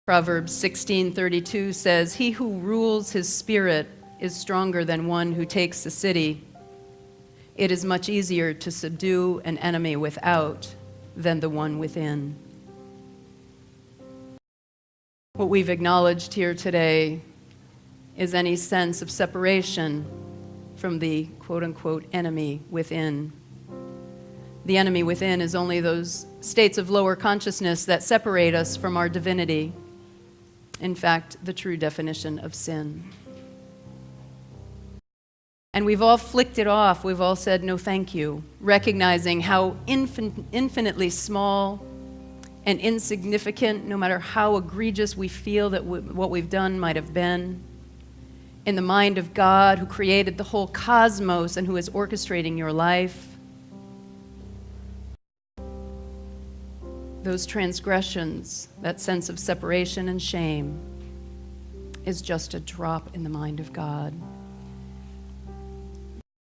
Proverbs 16:32 says, "He who rules his spirit is stronger than one who takes a city. It is much easier to subdue an enemy without than the one within." What we've acknowledged here today is any sense of separation from the quote-unquote enemy within. The enemy within is only those states of lower consciousness that separate us from our divinity. In fact, the true definition of sin. And we've all flicked it off. We've all said no thank you, recognizing how infinitely small and insignificant, no matter how egregious we feel that what we've done might have been, in the mind of God, who created the whole cosmos and who is orchestrating your life. Those transgressions, that sense of separation and shame, is just a drop in the mind of God.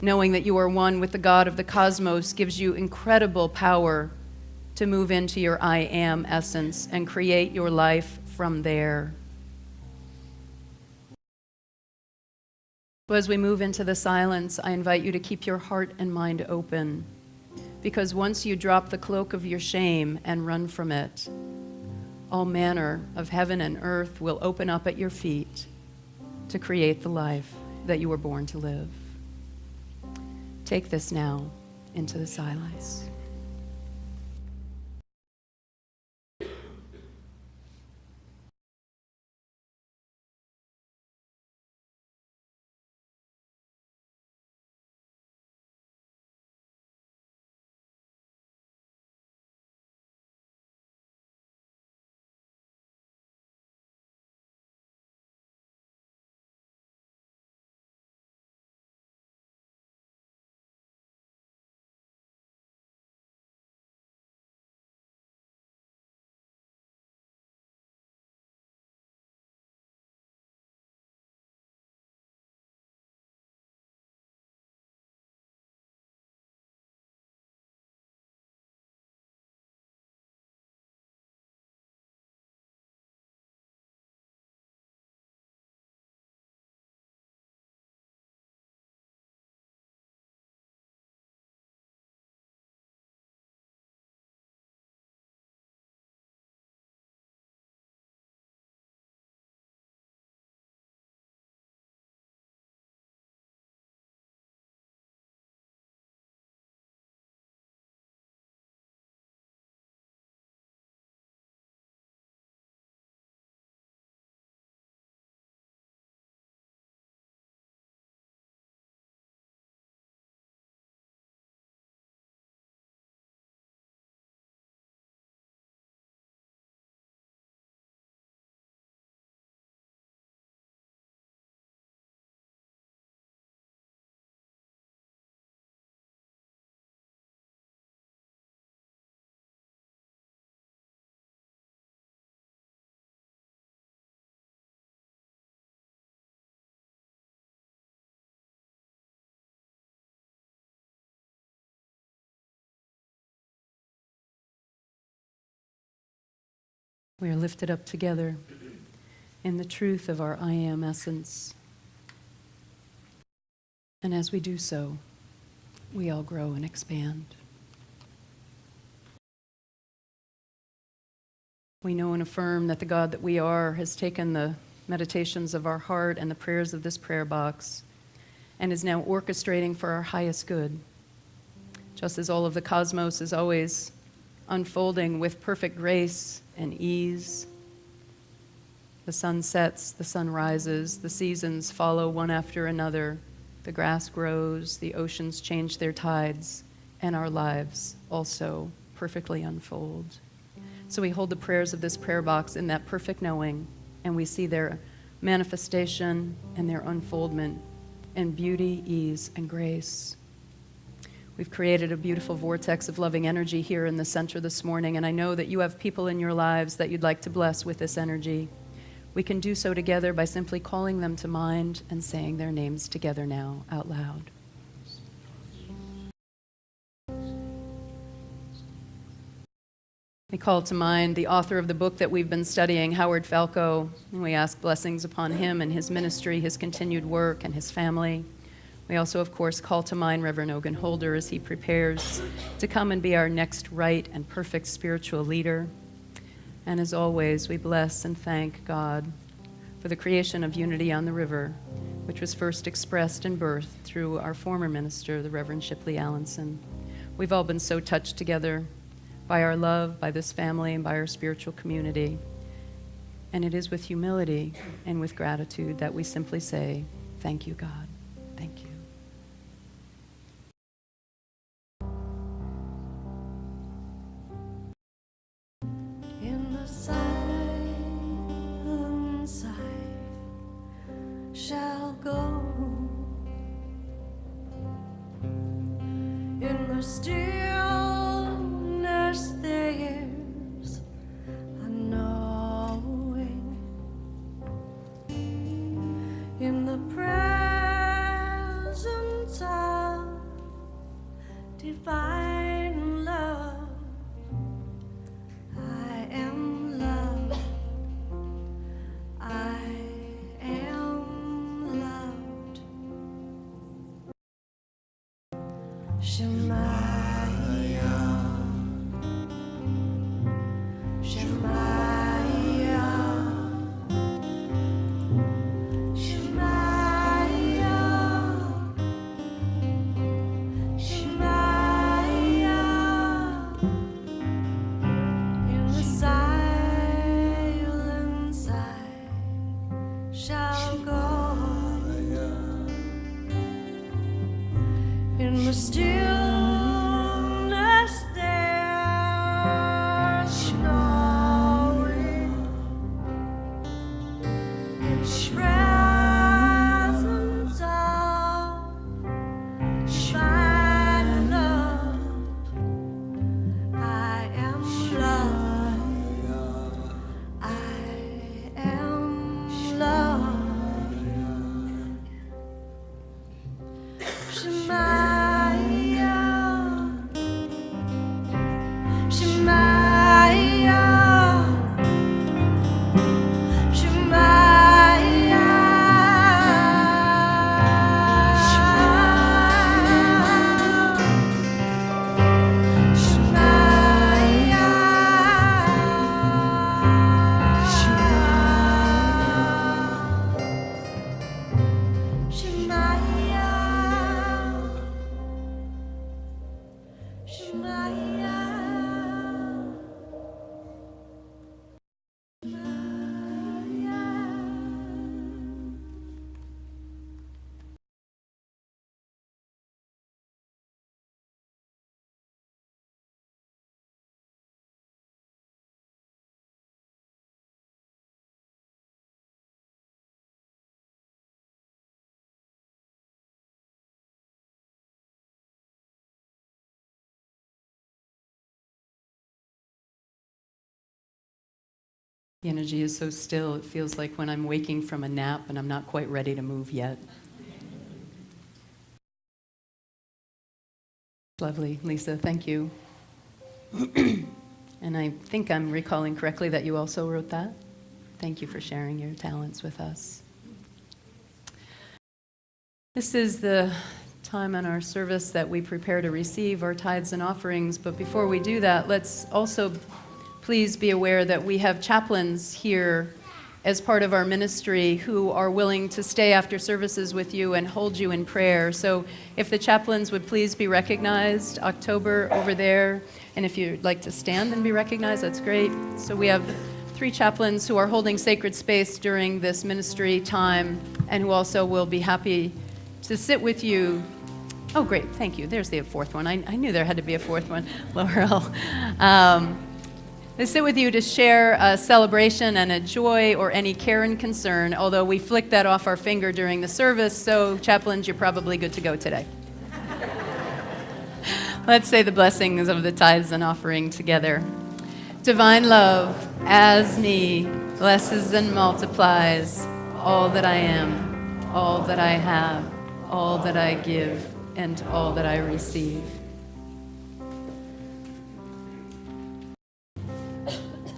Knowing that you are one with the God of the cosmos gives you incredible power to move into your I am essence and create your life from there. So as we move into the silence, I invite you to keep your heart and mind open, because once you drop the cloak of your shame and run from it, all manner of heaven and earth will open up at your feet to create the life that you were born to live. Take this now into the silence. We are lifted up together in the truth of our I am essence. And as we do so, we all grow and expand. We know and affirm that the God that we are has taken the meditations of our heart and the prayers of this prayer box and is now orchestrating for our highest good. Just as all of the cosmos is always unfolding with perfect grace and ease. The sun sets, the sun rises, the seasons follow one after another, the grass grows, the oceans change their tides, and our lives also perfectly unfold. So we hold the prayers of this prayer box in that perfect knowing, and we see their manifestation and their unfoldment in beauty, ease, and grace. We've created a beautiful vortex of loving energy here in the center this morning, and I know that you have people in your lives that you'd like to bless with this energy. We can do so together by simply calling them to mind and saying their names together now out loud. We call to mind the author of the book that we've been studying, Howard Falco, and we ask blessings upon him and his ministry, his continued work, and his family. We also, of course, call to mind Reverend Ogun Holder as he prepares to come and be our next right and perfect spiritual leader. And as always, we bless and thank God for the creation of Unity on the River, which was first expressed and birthed through our former minister, the Reverend Shipley Allenson. We've all been so touched together by our love, by this family, and by our spiritual community. And it is with humility and with gratitude that we simply say, thank you, God. Thank you. In the silent side shall go, in the stillness there's a knowing, in the presence of divine love. I am loved. I am loved. Shemaiah, Shemaiah, Shemaiah, Shemaiah. In the silence I shall go, in the stillness there's knowing, in the presence of divine love. I am loved. I am loved. Shemaiah, Shemaiah, The energy is so still, it feels like when I'm waking from a nap and I'm not quite ready to move yet. Lovely, Lisah, thank you. And I think I'm recalling correctly that you also wrote that. Thank you for sharing your talents with us. This is the time in our service that we prepare to receive our tithes and offerings, but before we do that, let's also please be aware that we have chaplains here as part of our ministry who are willing to stay after services with you and hold you in prayer. So if the chaplains would please be recognized, October over there, and if you'd like to stand and be recognized, that's great. So we have 3 chaplains who are holding sacred space during this ministry time and who also will be happy to sit with you. Oh, great, thank you. There's the 4th one. I knew there had to be a 4th one, Laurel. They sit with you to share a celebration and a joy or any care and concern, although we flicked that off our finger during the service, so chaplains, you're probably good to go today. Let's say the blessings of the tithes and offering together. Divine love, as me, blesses and multiplies all that I am, all that I have, all that I give, and all that I receive.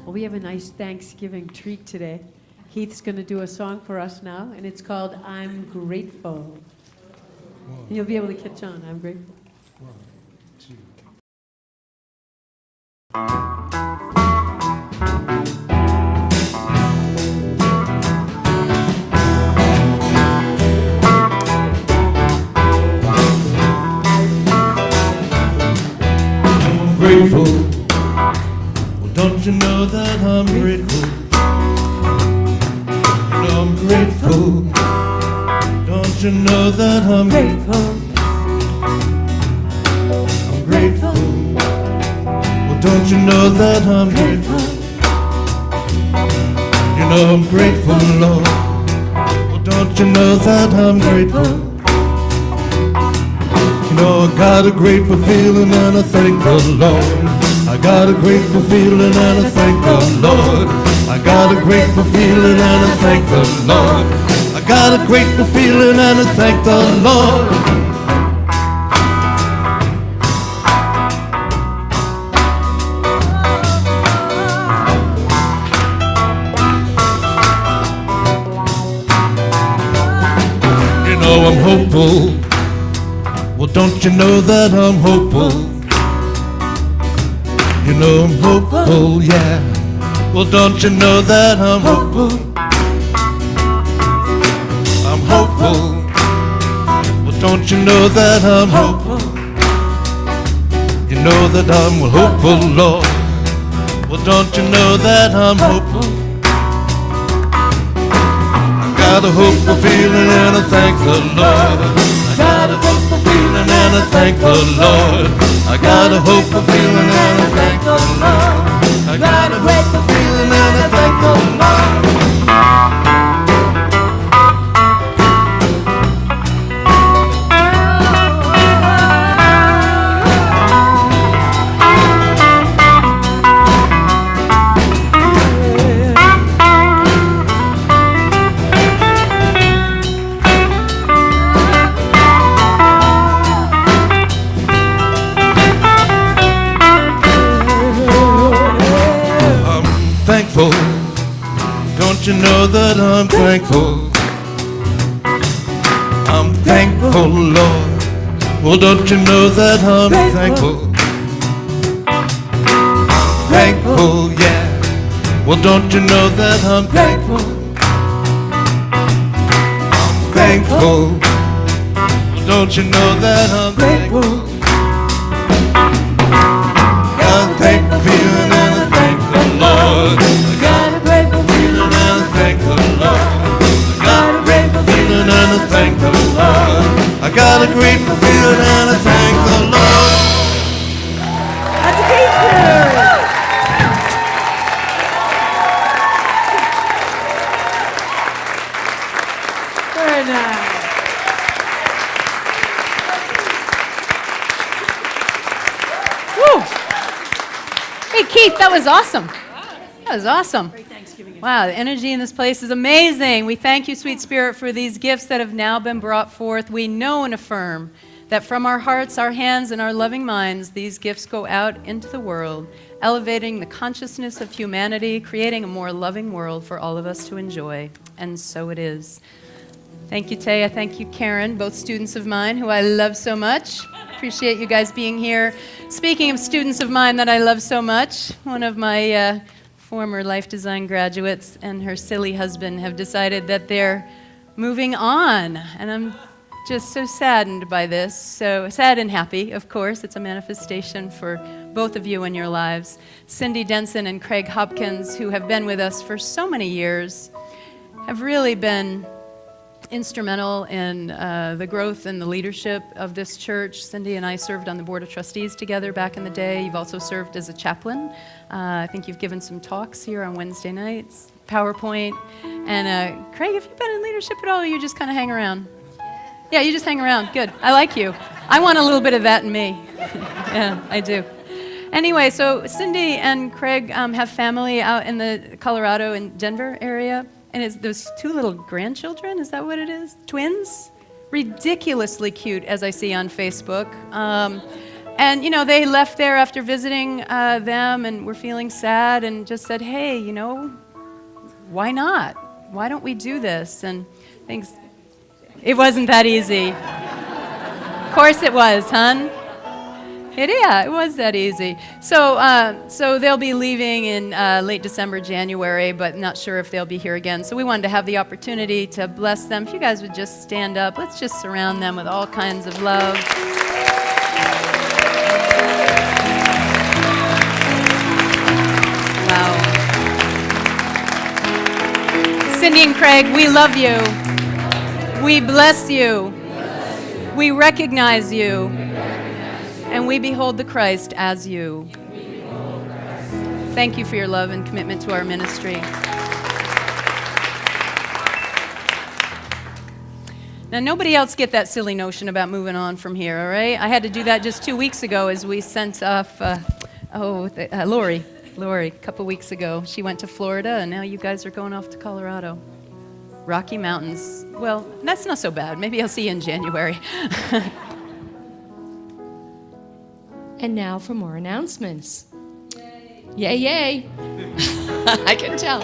Well, we have a nice Thanksgiving treat today. Heath's going to do a song for us now, and it's called I'm Grateful. And you'll be able to catch on. I'm grateful. Grateful. Well, don't you know that I'm grateful? You know I'm grateful. Don't you know that I'm grateful? I'm grateful. Well, don't you know that I'm grateful? You know I'm grateful, Lord. Well, don't you know that I'm grateful? You know I got a grateful feeling and I thank the Lord. I got a grateful feeling and I thank the Lord. I got a grateful feeling and I thank the Lord. I got a grateful feeling and I thank the Lord. You know I'm hopeful. Well, don't you know that I'm hopeful? You know I'm hopeful, yeah. Well, don't you know that I'm hopeful? I'm hopeful. Well, don't you know that I'm hopeful? You know that I'm hopeful, Lord. Well, don't you know that I'm hopeful? I got a hopeful feeling and I thank the Lord. I got a hopeful feeling and I thank the Lord. I got a hopeful feeling and I thank the Lord. I got a grateful feeling and I thank the Lord. Thankful. Don't you know that I'm thankful? I'm thankful, Lord. Well, don't you know that I'm thankful? Thankful, yeah. Well, don't you know that I'm thankful? I'm thankful. Well, don't you know that I'm thankful? Got a thankful feeling and I thank the Lord. I got a grateful feeling and I thank the Lord. I got a grateful feeling and I thank the Lord. I got a grateful feeling and I thank the Lord. That's a picture. Very nice. Woo! Hey, Keith, that was awesome. That was awesome. Wow, the energy in this place is amazing. We thank you, sweet Spirit, for these gifts that have now been brought forth. We know and affirm that from our hearts, our hands, and our loving minds, these gifts go out into the world, elevating the consciousness of humanity, creating a more loving world for all of us to enjoy. And so it is. Thank you, Taya. Thank you, Karen, both students of mine who I love so much. Appreciate you guys being here. Speaking of students of mine that I love so much, one of my former life design graduates and her silly husband have decided that they're moving on. And I'm just so saddened by this. So sad and happy, of course. It's a manifestation for both of you in your lives. Cindy Denson and Craig Hopkins, who have been with us for so many years, have really been instrumental in the growth and the leadership of this church. Cindy and I served on the Board of Trustees together back in the day. You've also served as a chaplain. I think you've given some talks here on Wednesday nights, PowerPoint. And Craig, have you been in leadership at all, or you just kind of hang around? Yeah, you just hang around. Good. I like you. I want a little bit of that in me. Yeah, I do. Anyway, so Cindy and Craig have family out in the Colorado and Denver area. And it's those two little grandchildren, is that what it is? Twins? Ridiculously cute, as I see on Facebook. And, you know, they left there after visiting them and were feeling sad and just said, hey, you know, why not? Why don't we do this? And things, it wasn't that easy. Of course it was, hon. It was that easy. So they'll be leaving in late December, January, but not sure if they'll be here again. So we wanted to have the opportunity to bless them. If you guys would just stand up, let's just surround them with all kinds of love. Wow. Cindy and Craig, we love you. We bless you. We recognize you. And we behold the Christ as you. Thank you for your love and commitment to our ministry. Now, nobody else get that silly notion about moving on from here, all right? I had to do that just 2 weeks ago as we sent off, Lori, a couple weeks ago. She went to Florida, and now you guys are going off to Colorado. Rocky Mountains. Well, that's not so bad. Maybe I'll see you in January. And now for more announcements. Yay, yay. I can tell.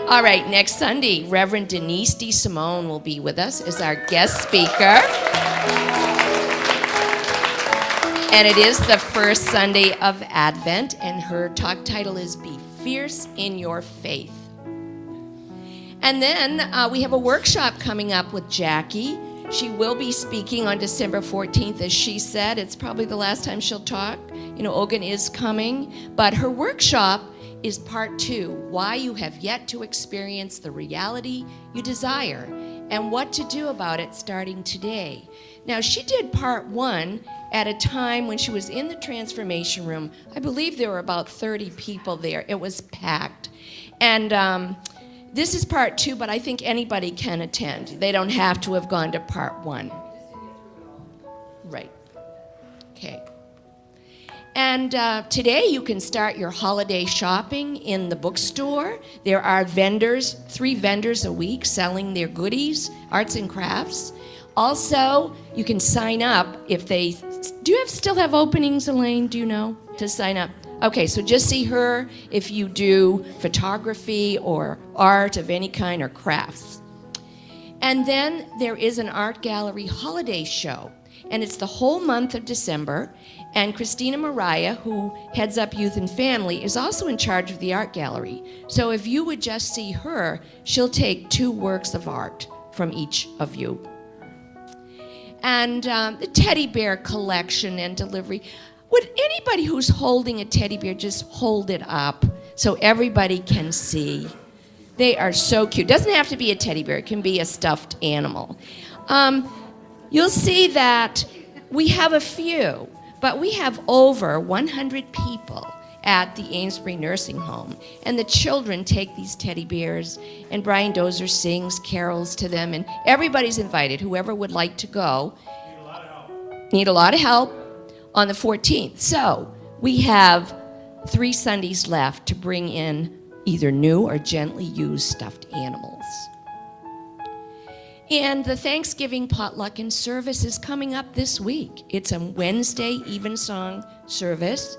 All right, next Sunday, Reverend Denise DeSimone will be with us as our guest speaker. And it is the first Sunday of Advent, and her talk title is Be Fierce in Your Faith. And then we have a workshop coming up with Jackie. She will be speaking on December 14th, as she said. It's probably the last time she'll talk. You know, Ogun is coming. But her workshop is part 2, why you have yet to experience the reality you desire and what to do about it starting today. Now, she did part 1 at a time when she was in the transformation room. I believe there were about 30 people there. It was packed. And this is part 2, but I think anybody can attend. They don't have to have gone to part 1. Right. Okay. And today you can start your holiday shopping in the bookstore. There are vendors, 3 vendors a week selling their goodies, arts and crafts. Also, you can sign up if they... Do you still have openings, Elaine? Do you know? To sign up? Okay, so just see her if you do photography or art of any kind or crafts. And then there is an art gallery holiday show, and it's the whole month of December. And Christina Mariah, who heads up Youth and Family, is also in charge of the art gallery. So if you would just see her, she'll take 2 works of art from each of you. And the teddy bear collection and delivery. Would anybody who's holding a teddy bear just hold it up so everybody can see? They are so cute. Doesn't have to be a teddy bear. It can be a stuffed animal. You'll see that we have a few, but we have over 100 people at the Amesbury Nursing Home. And the children take these teddy bears, and Brian Dozer sings carols to them, and everybody's invited, whoever would like to go. Need a lot of help. On the 14th. So we have 3 Sundays left to bring in either new or gently used stuffed animals. And the Thanksgiving potluck and service is coming up this week. It's a Wednesday evensong service.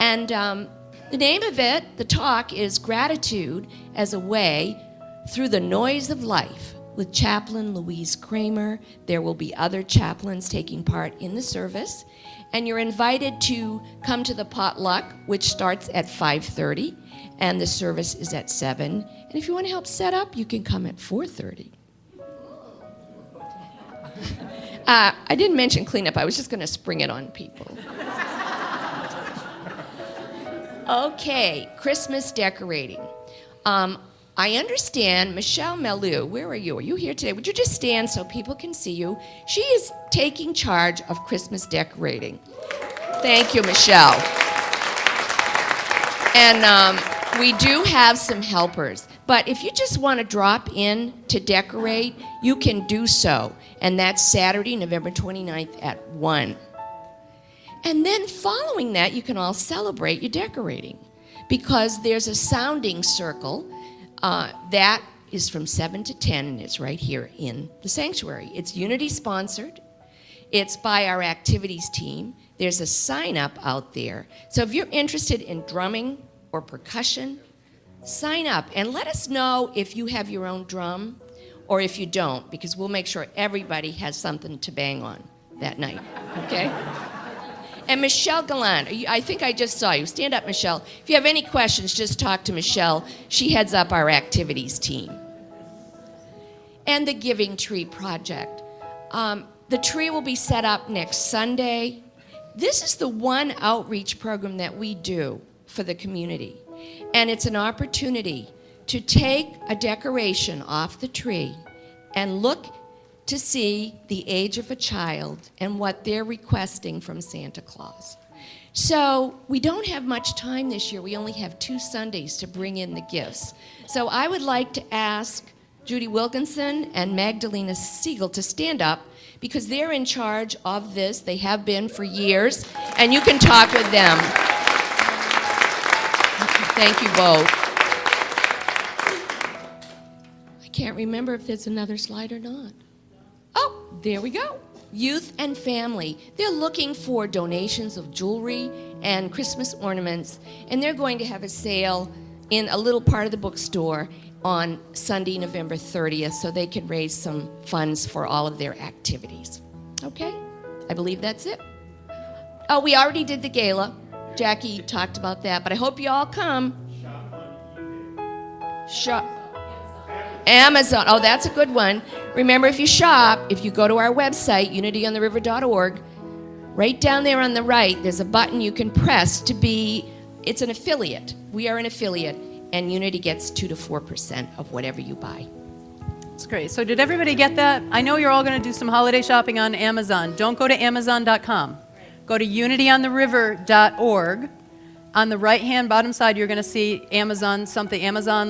And the name of it, the talk, is Gratitude as a Way Through the Noise of Life with Chaplain Louise Kramer. There will be other chaplains taking part in the service. And you're invited to come to the potluck, which starts at 5:30, and the service is at 7. And if you want to help set up, you can come at 4:30. I didn't mention cleanup. I was just going to spring it on people. Okay, Christmas decorating. I understand Michelle Melou, where are you? Are you here today? Would you just stand so people can see you? She is taking charge of Christmas decorating. Thank you, Michelle. And we do have some helpers. But if you just want to drop in to decorate, you can do so. And that's Saturday, November 29th at 1. And then following that, you can all celebrate your decorating. Because there's a sounding circle that is from 7 to 10, and it's right here in the sanctuary. It's Unity sponsored. It's by our activities team. There's a sign up out there. So if you're interested in drumming or percussion, sign up and let us know if you have your own drum or if you don't, because we'll make sure everybody has something to bang on that night, okay? And Michelle Gallant, I think I just saw you. Stand up, Michelle. If you have any questions, just talk to Michelle. She heads up our activities team. And the Giving Tree Project. The tree will be set up next Sunday. This is the one outreach program that we do for the community. And it's an opportunity to take a decoration off the tree and look to see the age of a child and what they're requesting from Santa Claus. So we don't have much time this year. We only have 2 Sundays to bring in the gifts. So I would like to ask Judy Wilkinson and Magdalena Siegel to stand up because they're in charge of this. They have been for years, and you can talk with them. Thank you both. I can't remember if there's another slide or not. Oh, there we go. Youth and family. They're looking for donations of jewelry and Christmas ornaments, and they're going to have a sale in a little part of the bookstore on Sunday, November 30th, so they can raise some funds for all of their activities. Okay? I believe that's it. Oh, we already did the gala. Jackie talked about that, but I hope you all come. Shop. Amazon. Oh, that's a good one. Remember, if you shop, if you go to our website, unityontheriver.org, right down there on the right, there's a button you can press to be, it's an affiliate. We are an affiliate, and Unity gets 2 to 4% of whatever you buy. That's great. So did everybody get that? I know you're all going to do some holiday shopping on Amazon. Don't go to Amazon.com. Go to unityontheriver.org. On the right-hand bottom side, you're going to see Amazon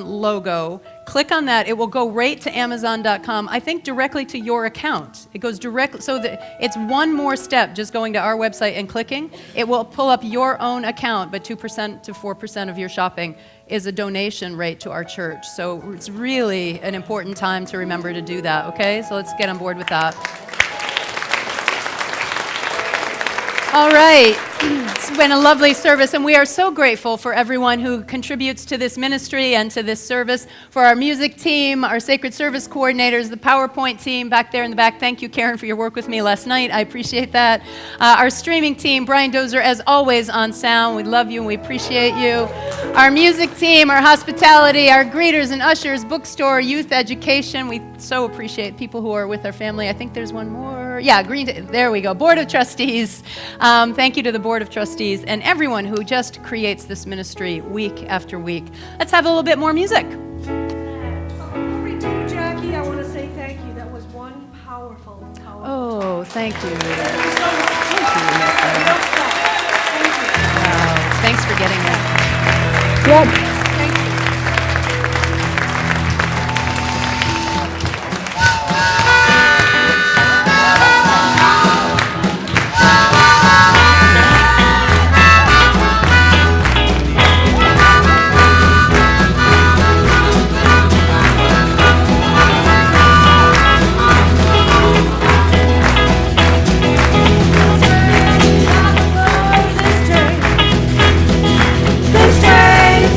logo. Click on that. It will go right to Amazon.com, I think directly to your account. It goes directly, so that it's one more step just going to our website and clicking. It will pull up your own account, but 2% to 4% of your shopping is a donation rate to our church. So it's really an important time to remember to do that, okay? So let's get on board with that. All right, it's been a lovely service, and we are so grateful for everyone who contributes to this ministry and to this service, for our music team, our sacred service coordinators, the PowerPoint team back there in the back. Thank you, Karen, for your work with me last night. I appreciate that. Our streaming team, Brian Dozer, as always, on sound. We love you and we appreciate you. Our music team, our hospitality, our greeters and ushers, bookstore, youth education. We so appreciate people who are with our family. I think there's one more. Yeah, there we go. Board of Trustees. Thank you to the Board of Trustees and everyone who just creates this ministry week after week. Let's have a little bit more music. Before we do, Jackie, I want to say thank you. That was one powerful. Oh, thank you. Thank you. Wow, thanks for getting that. Thank you. This day,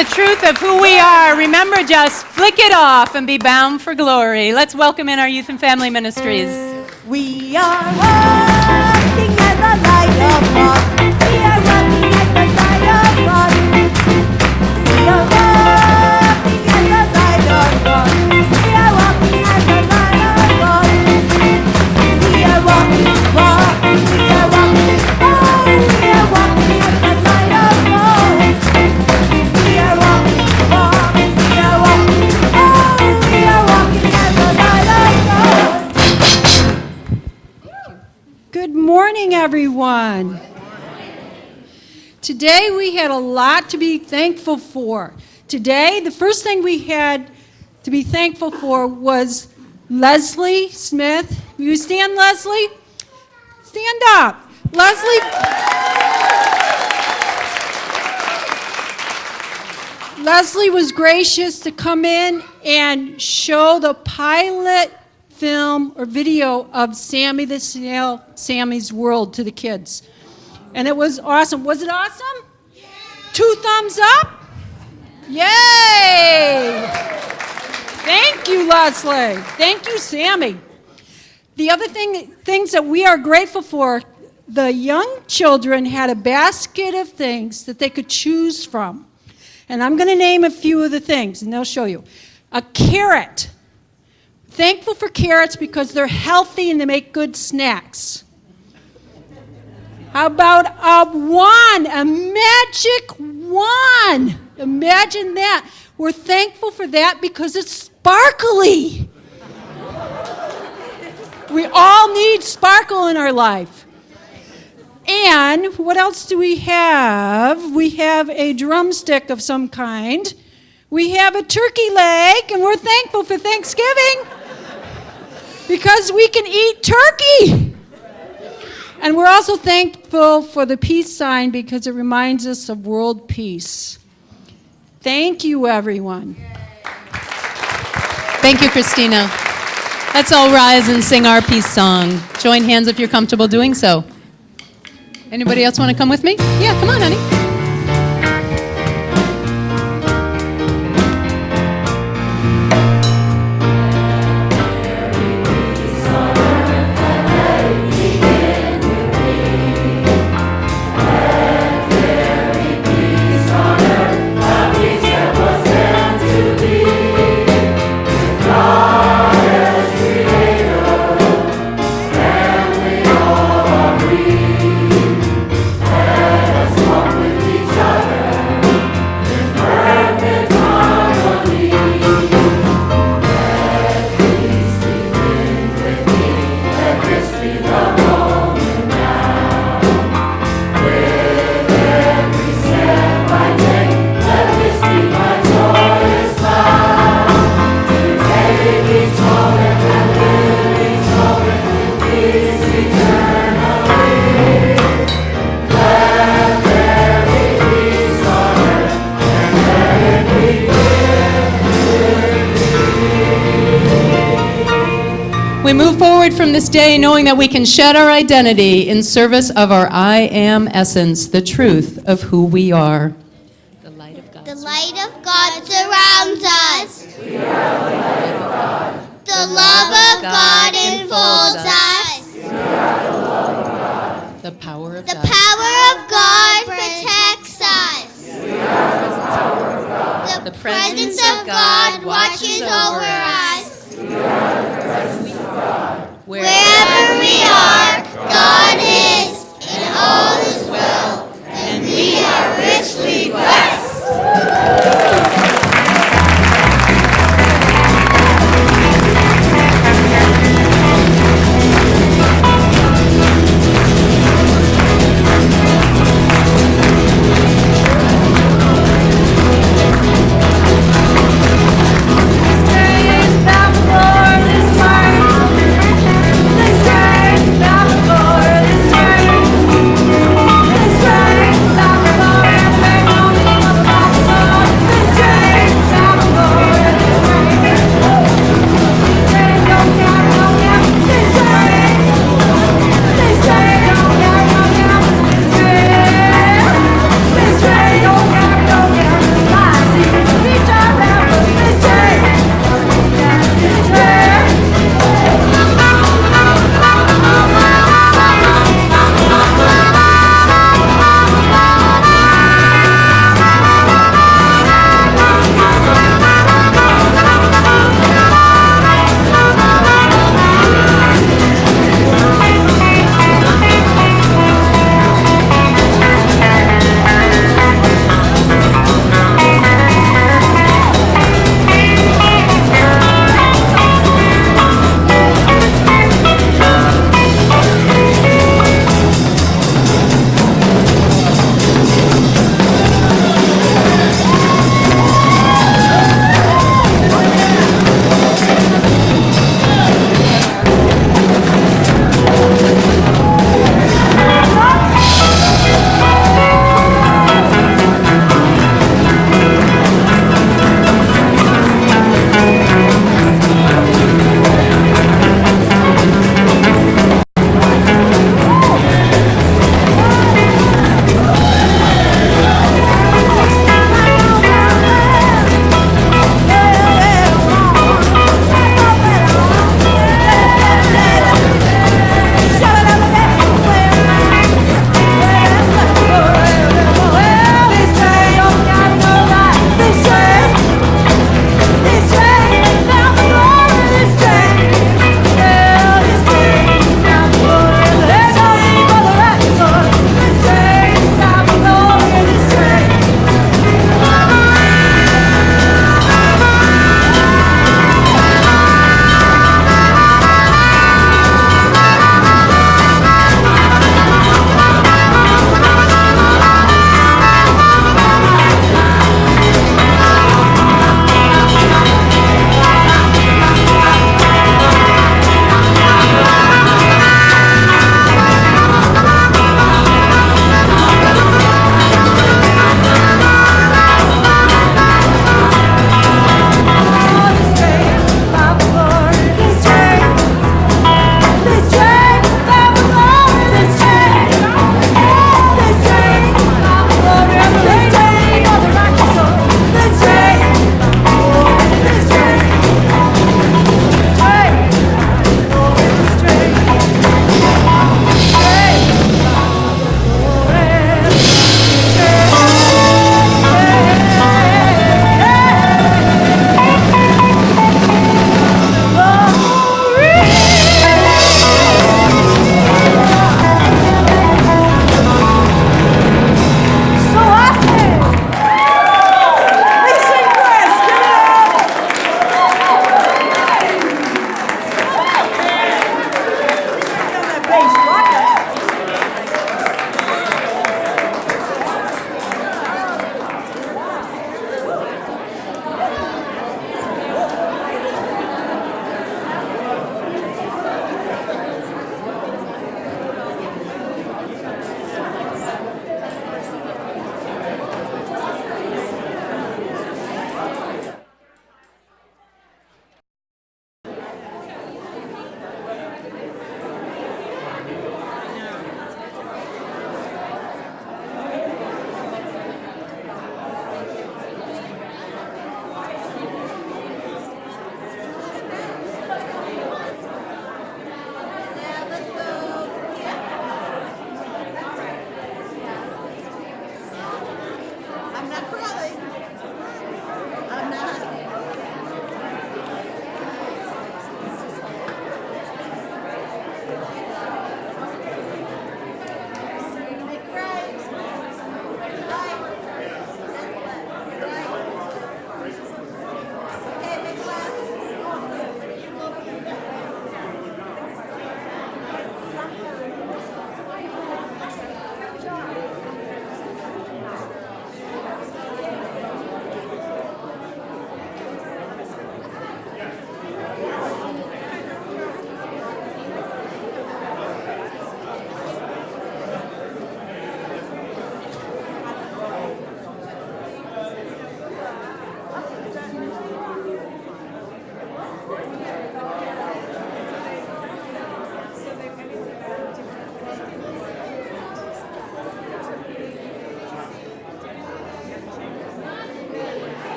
the truth of who we are. Remember, just flick it off and be bound for glory. Let's welcome in our youth and family ministries. We are walking at the light of God. We are walking at the light of God. We are walking at the light of God. We are walking at the light of God. We are walking, walking, we are walking. Oh, we are walking at the light of God. We are walking, walking, we are walking. Oh, we are walking at the light of God. Good morning, everyone. Today we had a lot to be thankful for. Today, the first thing we had to be thankful for was Leslie Smith. Will you stand, Leslie? Stand up. Leslie was gracious to come in and show the pilot film or video of Sammy the Snail, Sammy's World to the kids. And it was awesome. Was it awesome? Yeah. 2 thumbs up? Yay! Thank you, Leslie. Thank you, Sammy. The other things that we are grateful for, the young children had a basket of things that they could choose from. And I'm going to name a few of the things, and they'll show you. A carrot. Thankful for carrots because they're healthy and they make good snacks. How about a wand, a magic wand? Imagine that. We're thankful for that because it's sparkly. We all need sparkle in our life. And what else do we have? We have a drumstick of some kind. We have a turkey leg, and we're thankful for Thanksgiving because we can eat turkey. And we're also thankful for the peace sign because it reminds us of world peace. Thank you, everyone. Thank you, Christina. Let's all rise and sing our peace song. Join hands if you're comfortable doing so. Anybody else want to come with me? Yeah, come on, honey. We move forward from this day knowing that we can shed our identity in service of our I am essence, the truth of who we are. The light of God surrounds us. We are the light of God. The love of God enfolds us. We are the love of God. The power of The God. power of God protects us. We are the power of God. The presence of God watches over us. We are the presence of God. Wherever we are, God